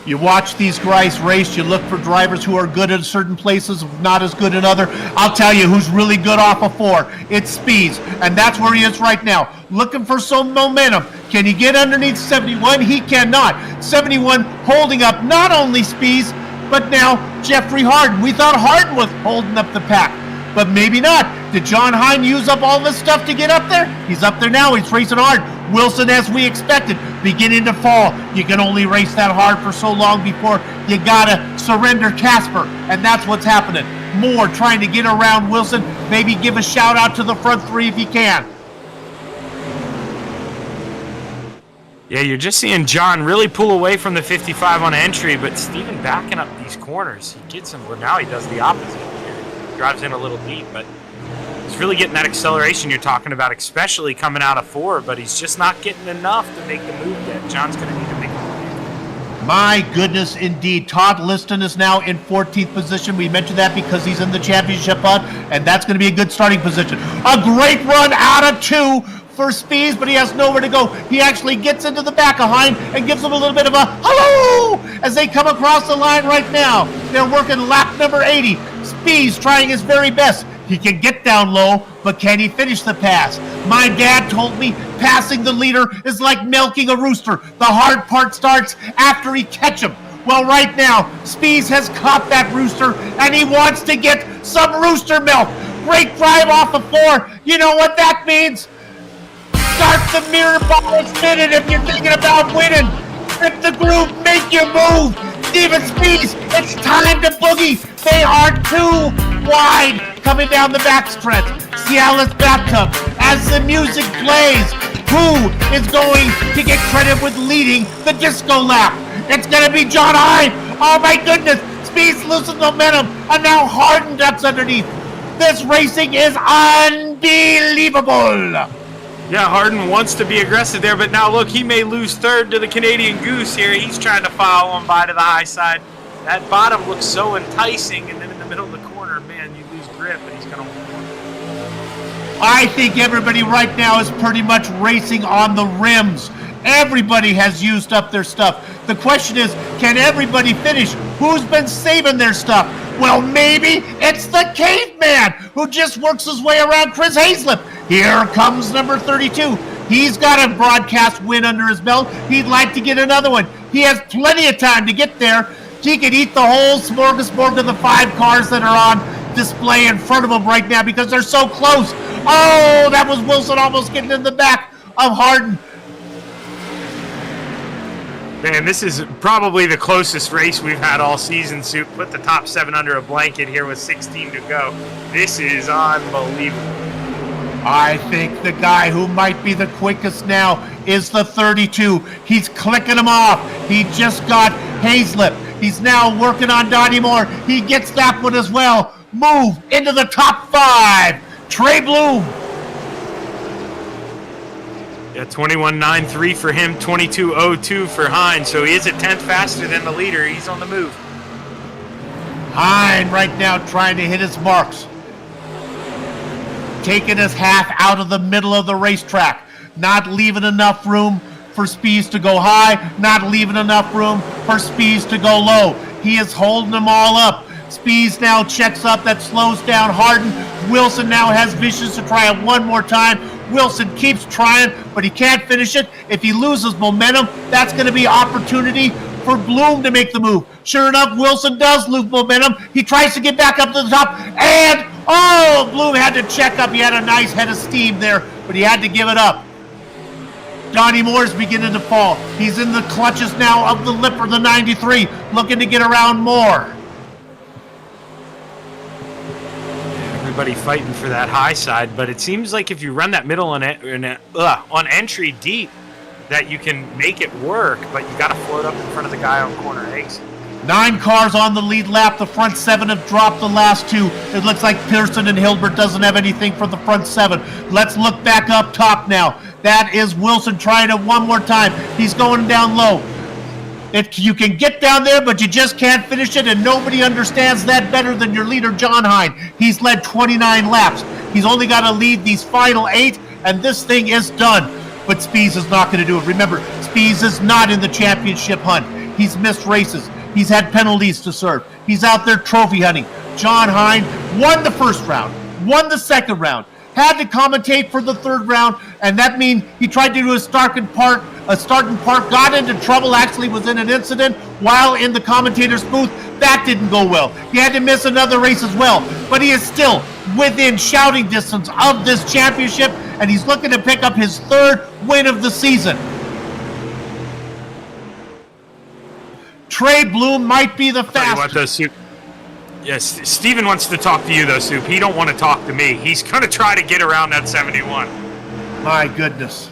You watch these guys race, you look for drivers who are good at certain places, not as good in other. I'll tell you who's really good off of 4. It's Spees, and that's where he is right now. Looking for some momentum. Can he get underneath 71? He cannot. 71 holding up not only Spees, but now Jeffrey Harden. We thought Harden was holding up the pack, but maybe not. Did John Hine use up all this stuff to get up there? He's up there now. He's racing hard. Wilson, as we expected, beginning to fall. You can only race that hard for so long before you gotta surrender Casper, and that's what's happening. Moore trying to get around Wilson. Maybe give a shout out to the front 3 if he can. Yeah, you're just seeing John really pull away from the 55 on entry, but Steven backing up these corners. He gets him, well, now he does the opposite. He drives in a little deep, but he's really getting that acceleration you're talking about, especially coming out of 4, but he's just not getting enough to make the move yet. John's going to need to make a move. My goodness, indeed. Todd Liston is now in 14th position. We mentioned that because he's in the championship hunt, and that's going to be a good starting position. A great run out of 2 for Spees, but he has nowhere to go. He actually gets into the back of Hine and gives him a little bit of a hello as they come across the line right now. They're working lap number 80. Spees trying his very best. He can get down low, but can he finish the pass? My dad told me passing the leader is like milking a rooster. The hard part starts after he catch him. Well, right now, Spees has caught that rooster, and he wants to get some rooster milk. Great drive off of 4. You know what that means? Start the mirror ball spinning if you're thinking about winning. If the groove, make your move. Steven Spees, it's time to boogie. They are 2 wide coming down the backstretch. Cialis Bathtub, as the music plays, who is going to get credit with leading the disco lap? It's going to be John Hine. Oh my goodness. Spees loses momentum, and now Harden ducks underneath. This racing is unbelievable. Yeah, Harden wants to be aggressive there, but now look, he may lose 3rd to the Canadian Goose here. He's trying to follow him by to the high side. That bottom looks so enticing, and then in the middle of the corner, man, you lose grip, and he's going to win. I think everybody right now is pretty much racing on the rims. Everybody has used up their stuff. The question is, can everybody finish? Who's been saving their stuff? Well, maybe it's the caveman who just works his way around Chris Hayslip. Here comes number 32. He's got a broadcast win under his belt. He'd like to get another one. He has plenty of time to get there. He could eat the whole smorgasbord of the 5 cars that are on display in front of him right now because they're so close. Oh, that was Wilson almost getting in the back of Harden. Man, this is probably the closest race we've had all season, Soup. Put the top 7 under a blanket here with 16 to go. This is unbelievable. I think the guy who might be the quickest now is the 32. He's clicking him off. He just got Hazlip, he's now working on Donnie Moore. He gets that one as well. Move into the top 5. Trey Bloom. Yeah, 21.93 for him, 22.02 for Hines. So he is a 10th faster than the leader. He's on the move. Hine right now trying to hit his marks. Taking his half out of the middle of the racetrack. Not leaving enough room for Speeds to go high. Not leaving enough room for Speeds to go low. He is holding them all up. Speeds now checks up. That slows down Harden. Wilson now has visions to try it one more time. Wilson keeps trying, but he can't finish it. If he loses momentum, that's going to be opportunity for Bloom to make the move. Sure enough, Wilson does lose momentum. He tries to get back up to the top, and Bloom had to check up. He had a nice head of steam there, but he had to give it up. Donnie Moore's beginning to fall. He's in the clutches now of the Lipper, the 93, looking to get around Moore. Everybody fighting for that high side, but it seems like if you run that middle on entry deep, that you can make it work, but you got to float up in front of the guy on corner 8. 9 cars on the lead lap. The front 7 have dropped the last 2. It looks like Pearson and Hilbert doesn't have anything for the front 7. Let's look back up top now. That is Wilson trying it one more time. He's going down low. You can get down there, but you just can't finish it, and nobody understands that better than your leader, John Hine. He's led 29 laps. He's only got to lead these final 8, and this thing is done. But Spees is not going to do it. Remember, Spees is not in the championship hunt. He's missed races. He's had penalties to serve. He's out there trophy hunting. John Hine won the first round, won the second round, had to commentate for the third round, and that means he tried to do a start and park, got into trouble, actually was in an incident while in the commentator's booth. That didn't go well. He had to miss another race as well, but he is still within shouting distance of this championship, and he's looking to pick up his 3rd win of the season. Trey Bloom might be the fastest. Yes, Steven wants to talk to you, though, Soup. He don't want to talk to me. He's going to try to get around that 71. My goodness.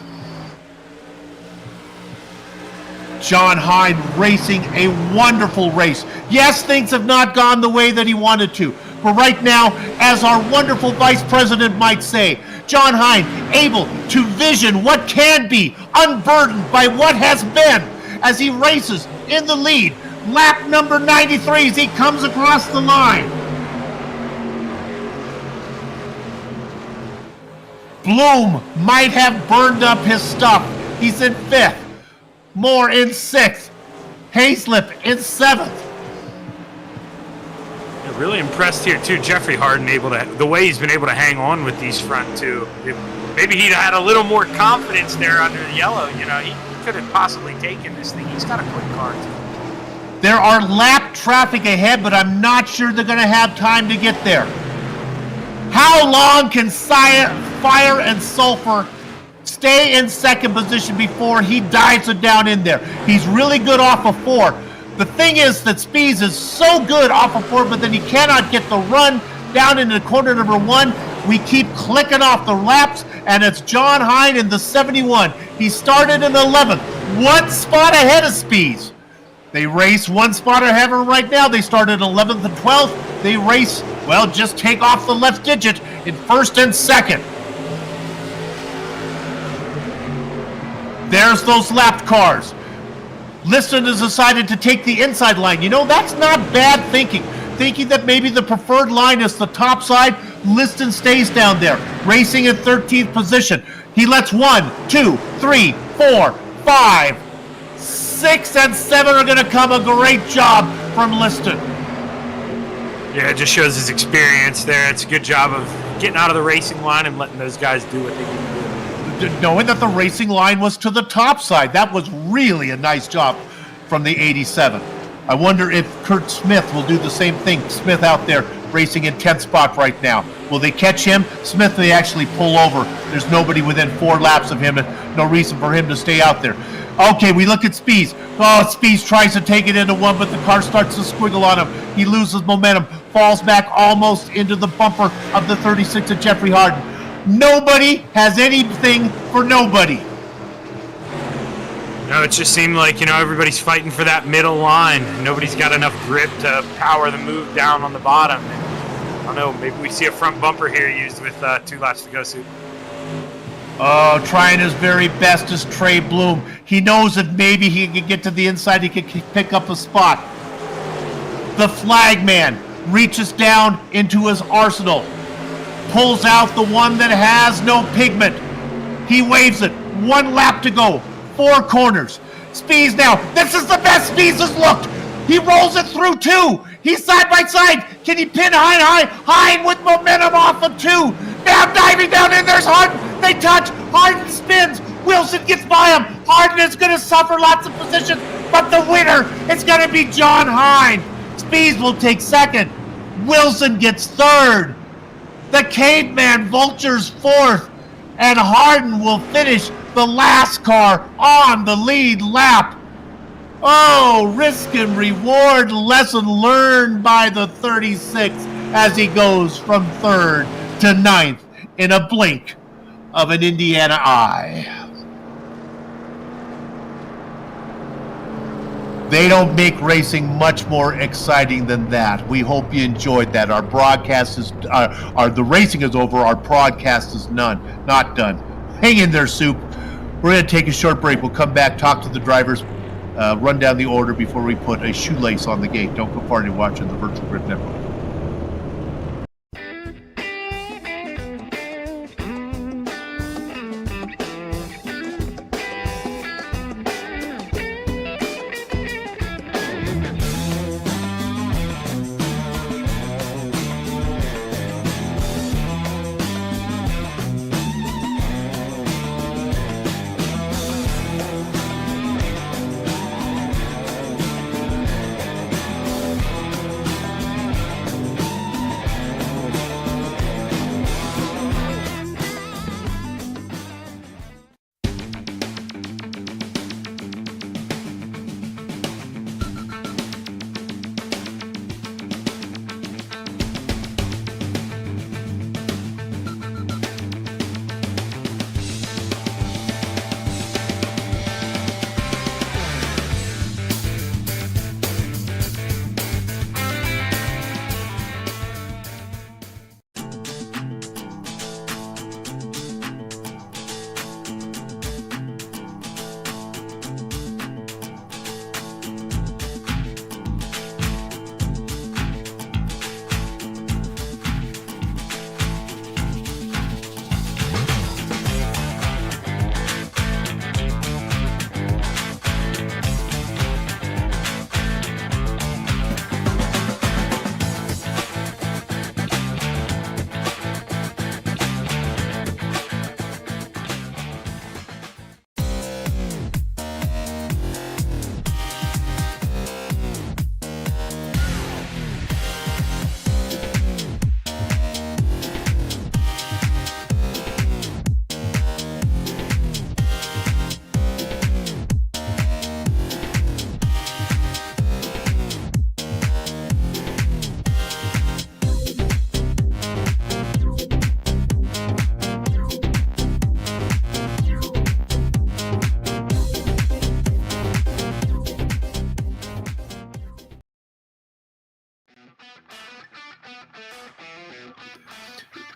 John Hine racing a wonderful race. Yes, things have not gone the way that he wanted to. But right now, as our wonderful vice president might say, John Hine able to vision what can be, unburdened by what has been, as he races in the lead. Lap number 93 as he comes across the line. Bloom might have burned up his stuff. He's in 5th. Moore in 6th. Hazlip in 7th. Yeah, really impressed here, too. Jeffrey Harden the way he's been able to hang on with these front 2. Maybe he'd had a little more confidence there under the yellow. You know, he could have possibly taken this thing. He's got a quick car, too. There are lap traffic ahead, but I'm not sure they're going to have time to get there. How long can Fire and Sulfur stay in 2nd position before he dives it down in there? He's really good off of 4. The thing is that Spees is so good off of 4, but then he cannot get the run down into corner number 1. We keep clicking off the laps, and it's John Hine in the 71. He started in 11th, 1 spot ahead of Spees. They race 1 spot ahead of him right now. They started 11th and 12th. They race, well, just take off the left digit in 1st and 2nd. There's those lapped cars. Liston has decided to take the inside line. You know, that's not bad thinking. Thinking that maybe the preferred line is the top side. Liston stays down there, racing in 13th position. He lets 1, 2, 3, 4, 5, 6, and 7 are going to come. A great job from Liston. Yeah, it just shows his experience there. It's a good job of getting out of the racing line and letting those guys do what they can do. Knowing that the racing line was to the top side, that was really a nice job from the 87. I wonder if Kurt Smith will do the same thing. Smith out there racing in 10th spot right now. Will they catch him? Smith may actually pull over. There's nobody within 4 laps of him, and no reason for him to stay out there. Okay, we look at Spees. Spees tries to take it into 1, but the car starts to squiggle on him. He loses momentum, falls back almost into the bumper of the 36 of Jeffrey Harden. Nobody has anything for nobody. No, it just seemed like, everybody's fighting for that middle line. Nobody's got enough grip to power the move down on the bottom. And, I don't know, maybe we see a front bumper here used with 2 laps to go, Soup. Oh, trying his very best is Trey Bloom. He knows that maybe he can get to the inside, he can pick up a spot. The flagman reaches down into his arsenal, pulls out the one that has no pigment. He waves it. 1 lap to go. 4 corners. Spees now. This is the best Spees has looked. He rolls it through 2. He's side by side. Can he pin Hine? Hine with momentum off of 2. Now diving down in. There's Harden. They touch. Harden spins. Wilson gets by him. Harden is going to suffer lots of positions, but the winner is going to be John Hine. Spees will take 2nd. Wilson gets 3rd. The Caveman vultures 4th. And Harden will finish the last car on the lead lap. Oh, risk and reward lesson learned by the 36 as he goes from 3rd to 9th in a blink of an Indiana eye. They don't make racing much more exciting than that. We hope you enjoyed that. Our broadcast is, the racing is over. Our broadcast is not done. Hang in there, Soup. We're going to take a short break. We'll come back, talk to the drivers, run down the order before we put a shoelace on the gate. Don't go far, you're watching the Virtual Grip Network.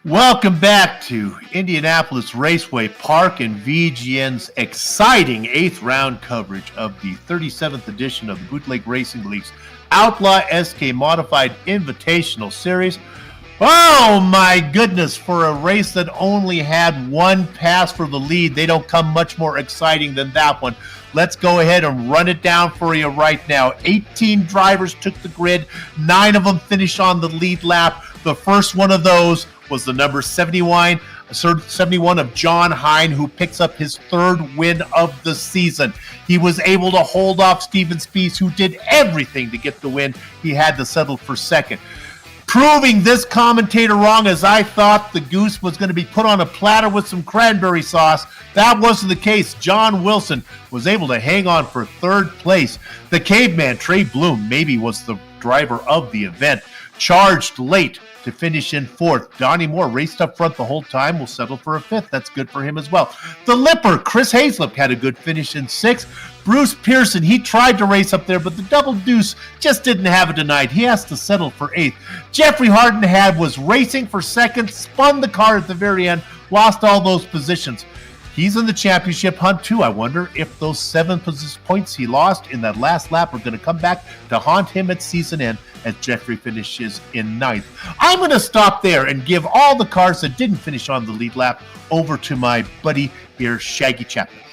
Welcome back to Indianapolis Raceway Park and VGN's exciting 8th round coverage of the 37th edition of the Bootleg Racing League's Outlaw SK Modified Invitational Series. Oh my goodness, for a race that only had 1 pass for the lead, they don't come much more exciting than that one. Let's go ahead and run it down for you right now. 18 drivers took the grid, 9 of them finished on the lead lap. The first one of those was the number 71 of John Hine, who picks up his 3rd win of the season. He was able to hold off Steven Spieth, who did everything to get the win. He had to settle for 2nd. Proving this commentator wrong, as I thought the goose was going to be put on a platter with some cranberry sauce. That wasn't the case. John Wilson was able to hang on for 3rd place. The Caveman, Trey Bloom, maybe was the driver of the event. Charged late to finish in 4th. Donnie Moore raced up front the whole time, will settle for a 5th. That's good for him as well. The Lipper, Chris Hazlip, had a good finish in 6th. Bruce Pearson, he tried to race up there, but the Double Deuce just didn't have it tonight. He has to settle for 8th. Jeffrey Harden was racing for 2nd, spun the car at the very end, lost all those positions. He's in the championship hunt too. I wonder if those 7 points he lost in that last lap are going to come back to haunt him at season end as Jeffrey finishes in 9th. I'm going to stop there and give all the cars that didn't finish on the lead lap over to my buddy here, Shaggy Chapman.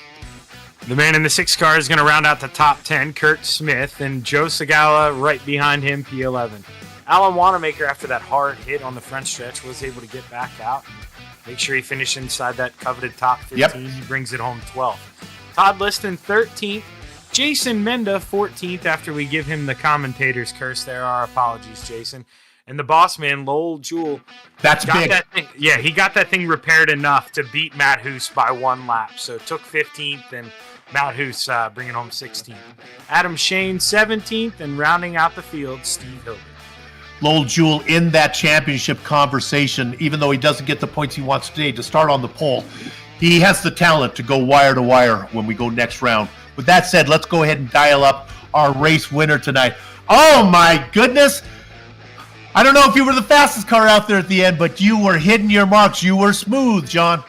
The man in the 6 car is going to round out the top 10, Kurt Smith, and Joe Segala right behind him, P11. Alan Wanamaker, after that hard hit on the front stretch, was able to get back out and make sure he finished inside that coveted top 15. Yep. He brings it home 12th. Todd Liston, 13th. Jason Menda, 14th, after we give him the commentator's curse there. Our apologies, Jason. And the boss man, Lowell Jewell. That's big. He got that thing repaired enough to beat Matt Hoos by 1 lap. So took 15th, and Matt Hoos bringing home 16th. Adam Shane, 17th, and rounding out the field, Steve Hilbert. Lowell Jewell in that championship conversation, even though he doesn't get the points he wants today to start on the pole. He has the talent to go wire to wire when we go next round. With that said, let's go ahead and dial up our race winner tonight. Oh my goodness. I don't know if you were the fastest car out there at the end, but you were hitting your marks. You were smooth, John.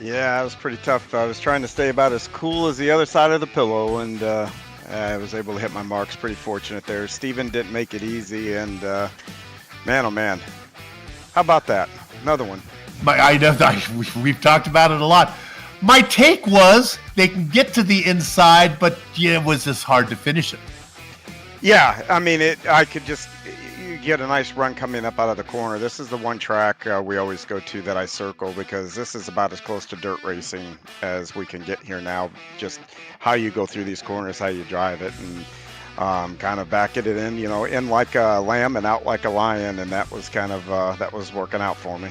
Yeah, it was pretty tough. I was trying to stay about as cool as the other side of the pillow, and I was able to hit my marks. Pretty fortunate there. Steven didn't make it easy, and man, oh man. How about that? Another one. We've talked about it a lot. My take was they can get to the inside, but yeah, it was just hard to finish it. Yeah, I mean, you get a nice run coming up out of the corner. This is the one track we always go to that I circle because this is about as close to dirt racing as we can get here now. Just how you go through these corners, how you drive it, and kind of backing it in, in like a lamb and out like a lion, and that was kind of that was working out for me.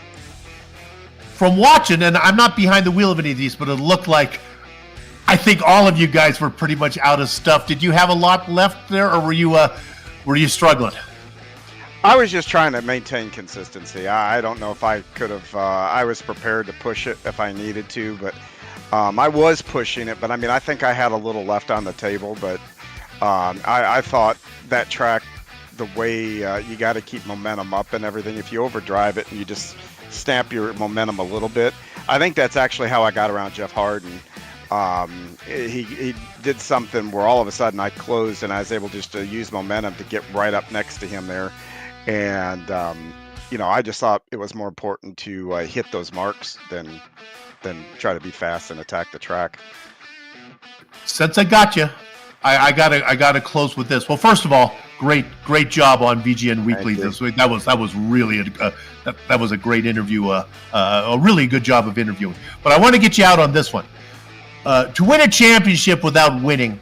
From watching, and I'm not behind the wheel of any of these, but it looked like I think all of you guys were pretty much out of stuff. Did you have a lot left there, or were you struggling? I was just trying to maintain consistency. I don't know if I could have. I was prepared to push it if I needed to, but I was pushing it. But I mean, I think I had a little left on the table. But I thought that track, the way you got to keep momentum up and everything. If you overdrive it and you just stamp your momentum a little bit, I think that's actually how I got around Jeff Harden. He did something where all of a sudden I closed and I was able just to use momentum to get right up next to him there. And, I just thought it was more important to hit those marks than try to be fast and attack the track. Since I got you, I gotta close with this. Well, first of all, great job on VGN Weekly this week. That was really that was a great interview, a really good job of interviewing. But I want to get you out on this one. To win a championship without winning,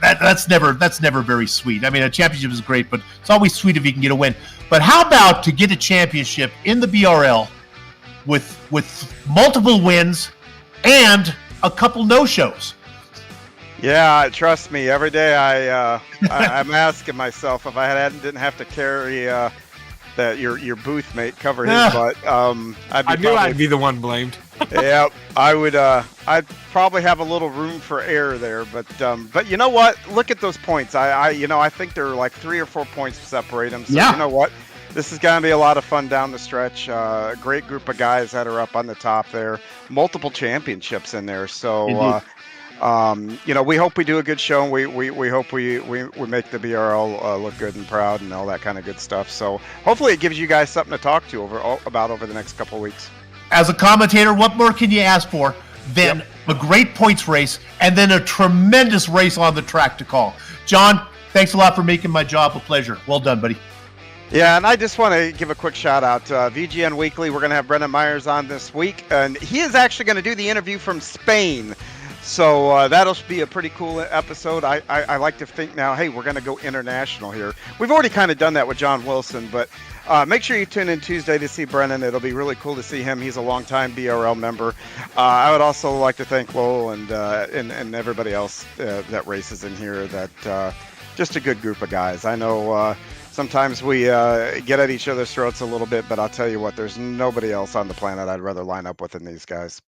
that's never very sweet. I mean, a championship is great, but it's always sweet if you can get a win. But how about to get a championship in the BRL with multiple wins and a couple no-shows? Yeah, trust me. Every day I'm asking myself if I didn't have to carry that your booth mate cover his butt. I'd be the one blamed. Yeah, I would. I'd probably have a little room for error there, but you know what? Look at those points. I think there are like 3 or 4 points to separate them. So You know what? This is going to be a lot of fun down the stretch. A great group of guys that are up on the top there. Multiple championships in there. So. We hope we do a good show. We hope we make the BRL look good and proud and all that kind of good stuff. So hopefully it gives you guys something to talk to about over the next couple of weeks. As a commentator, what more can you ask for than a great points race and then a tremendous race on the track to call? John, thanks a lot for making my job a pleasure. Well done, buddy. Yeah, and I just want to give a quick shout out to VGN Weekly. We're going to have Brendan Myers on this week, and he is actually going to do the interview from Spain. So that'll be a pretty cool episode. I like to think now, hey, we're going to go international here. We've already kind of done that with John Wilson, but make sure you tune in Tuesday to see Brennan. It'll be really cool to see him. He's a longtime BRL member. I would also like to thank Lowell and everybody else that races in here. That just a good group of guys. I know Sometimes we get at each other's throats a little bit, but I'll tell you what, there's nobody else on the planet I'd rather line up with than these guys.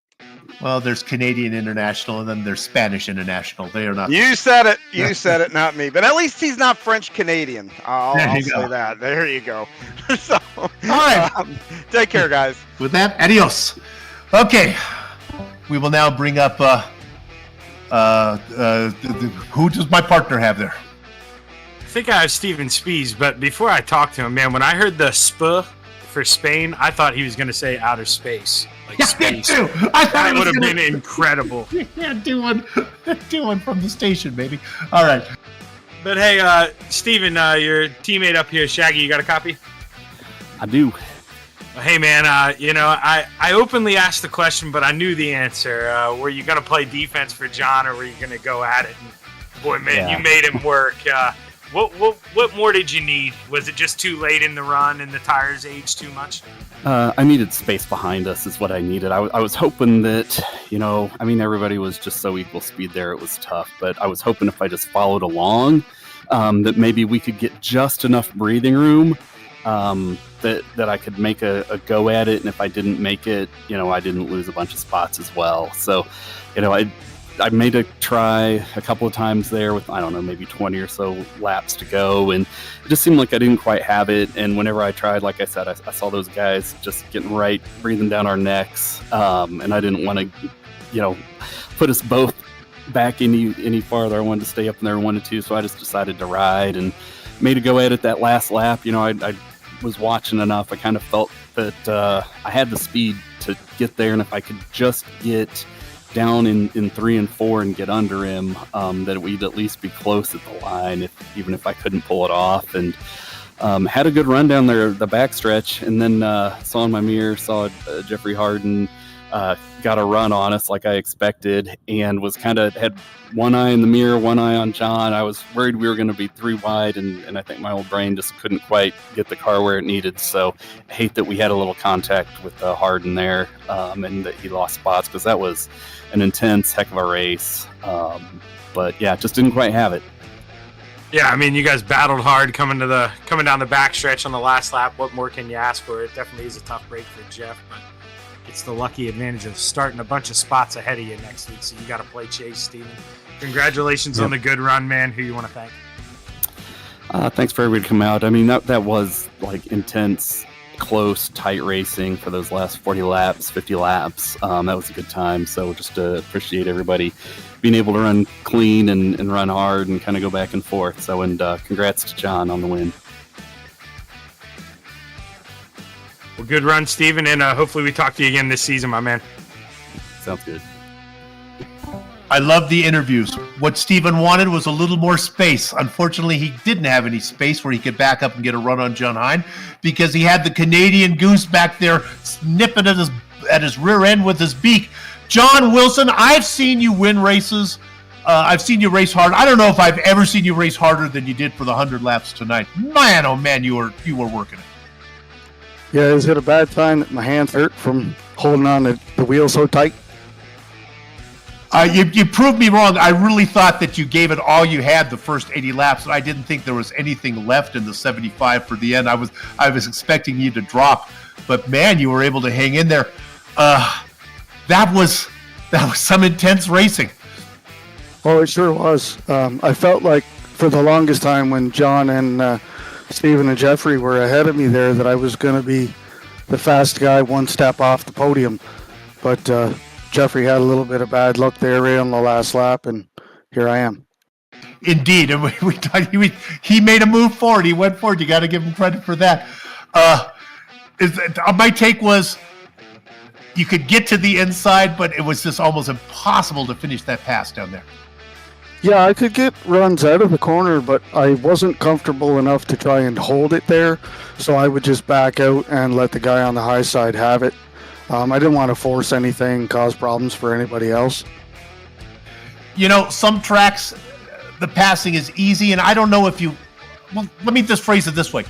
Well, there's Canadian International, and then there's Spanish International. They are not. You said it. You said it, not me. But at least he's not French Canadian. I'll say go. that. There you go. So, all right. Take care, guys. With that, adios. Okay, we will now bring up. Who does my partner have there? I think I have Steven Spies, but before I talk to him, man, when I heard the sp for Spain, I thought he was going to say outer space. Like Yeah, space. me too. I thought That it would was have gonna- been incredible. Yeah, do one from the station, baby. All right. But hey, Steven, your teammate up here, Shaggy, you got a copy? I do. Well, hey, man, I openly asked the question, but I knew the answer. Were you going to play defense for John, or were you going to go at it? And boy, man, Yeah. you made him work. What more did you need? Was it just too late in the run and the tires aged too much? I needed space behind us is what I needed. I was hoping that, everybody was just so equal speed there. It was tough, but I was hoping if I just followed along, that maybe we could get just enough breathing room that I could make a go at it. And if I didn't make it, I didn't lose a bunch of spots as well. So, I made a try a couple of times there with, maybe 20 or so laps to go. And it just seemed like I didn't quite have it. And whenever I tried, like I said, I saw those guys just getting right, breathing down our necks. And I didn't want to, put us both back any farther. I wanted to stay up in there 1-2. So I just decided to ride and made a go at it that last lap. I was watching enough. I kind of felt that I had the speed to get there. And if I could just get down in 3 and 4 and get under him, that we'd at least be close at the line, even if I couldn't pull it off. And had a good run down there, the backstretch, and then saw in my mirror, saw Jeffrey Harden got a run on us like I expected, and was had one eye in the mirror, one eye on John. I was worried we were going to be 3 wide, and I think my old brain just couldn't quite get the car where it needed. So I hate that we had a little contact with Harden there, and that he lost spots, because that was an intense heck of a race. But yeah, just didn't quite have it. Yeah, you guys battled hard coming down the backstretch on the last lap. What more can you ask for? It definitely is a tough break for Jeff, but it's the lucky advantage of starting a bunch of spots ahead of you next week. So you got to play chase, Steven. Congratulations on the good run, man. Who you want to thank? Thanks for everybody to come out. That was like intense, close, tight racing for those last 40 laps, 50 laps. That was a good time. So just appreciate everybody being able to run clean and run hard and kind of go back and forth. So, and congrats to John on the win. Well, good run, Steven, and hopefully we talk to you again this season, my man. Sounds good. I love the interviews. What Steven wanted was a little more space. Unfortunately, he didn't have any space where he could back up and get a run on John Hine, because he had the Canadian goose back there snipping at his rear end with his beak. John Wilson, I've seen you win races. I've seen you race hard. I don't know if I've ever seen you race harder than you did for the 100 laps tonight. Man, oh man, you were working it. Yeah, it was at a bad time that my hands hurt from holding on to the wheel so tight. You proved me wrong. I really thought that you gave it all you had the first 80 laps, and I didn't think there was anything left in the 75 for the end. I was expecting you to drop, but man, you were able to hang in there. That was some intense racing. Oh, it sure was. I felt like for the longest time when John and Stephen and Jeffrey were ahead of me there that I was going to be the fast guy one step off the podium. But Jeffrey had a little bit of bad luck there right on the last lap, and here I am. Indeed, and he made a move forward. He went forward. You got to give him credit for that. My take was you could get to the inside, but it was just almost impossible to finish that pass down there. Yeah, I could get runs out of the corner, but I wasn't comfortable enough to try and hold it there, so I would just back out and let the guy on the high side have it. I didn't want to force anything, cause problems for anybody else. Some tracks, the passing is easy, and I don't know if you... Well, let me just phrase it this way.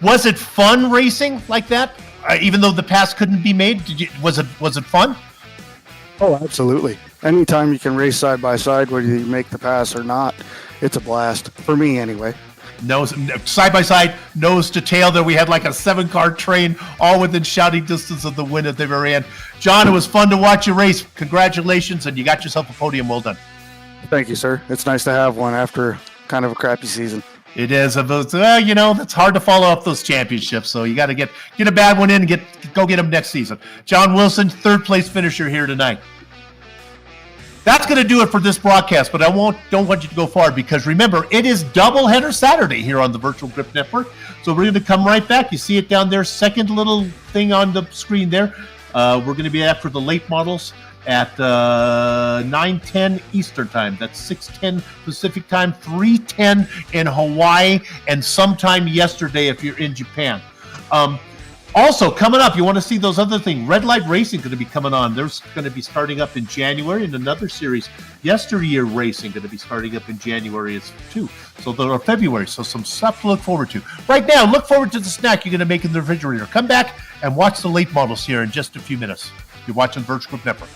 Was it fun racing like that? Even though the pass couldn't be made, was it fun? Oh, absolutely. Anytime you can race side by side, whether you make the pass or not, it's a blast. For me, anyway. side by side, nose to tail. There we had like a 7-car train, all within shouting distance of the win at the very end. John, it was fun to watch you race. Congratulations, and you got yourself a podium. Well done. Thank you, sir. It's nice to have one after kind of a crappy season. It is. It's hard to follow up those championships, so you got to get a bad one in and go get them next season. John Wilson, 3rd place finisher here tonight. That's going to do it for this broadcast, but don't want you to go far, because remember, it is doubleheader Saturday here on the Virtual Grip Network. So we're going to come right back. You see it down there, second little thing on the screen there. We're going to be after the late models at 9:10 Eastern Time. That's 6:10 Pacific Time, 3:10 in Hawaii, and sometime yesterday if you're in Japan. Also, coming up, you want to see those other things. Red Light Racing going to be coming on. There's going to be starting up in January, and another series, Yesteryear Racing, going to be starting up in January too. So or February. So some stuff to look forward to. Right now, look forward to the snack you're going to make in the refrigerator. Come back and watch the late models here in just a few minutes. You're watching Virtual Grip Network.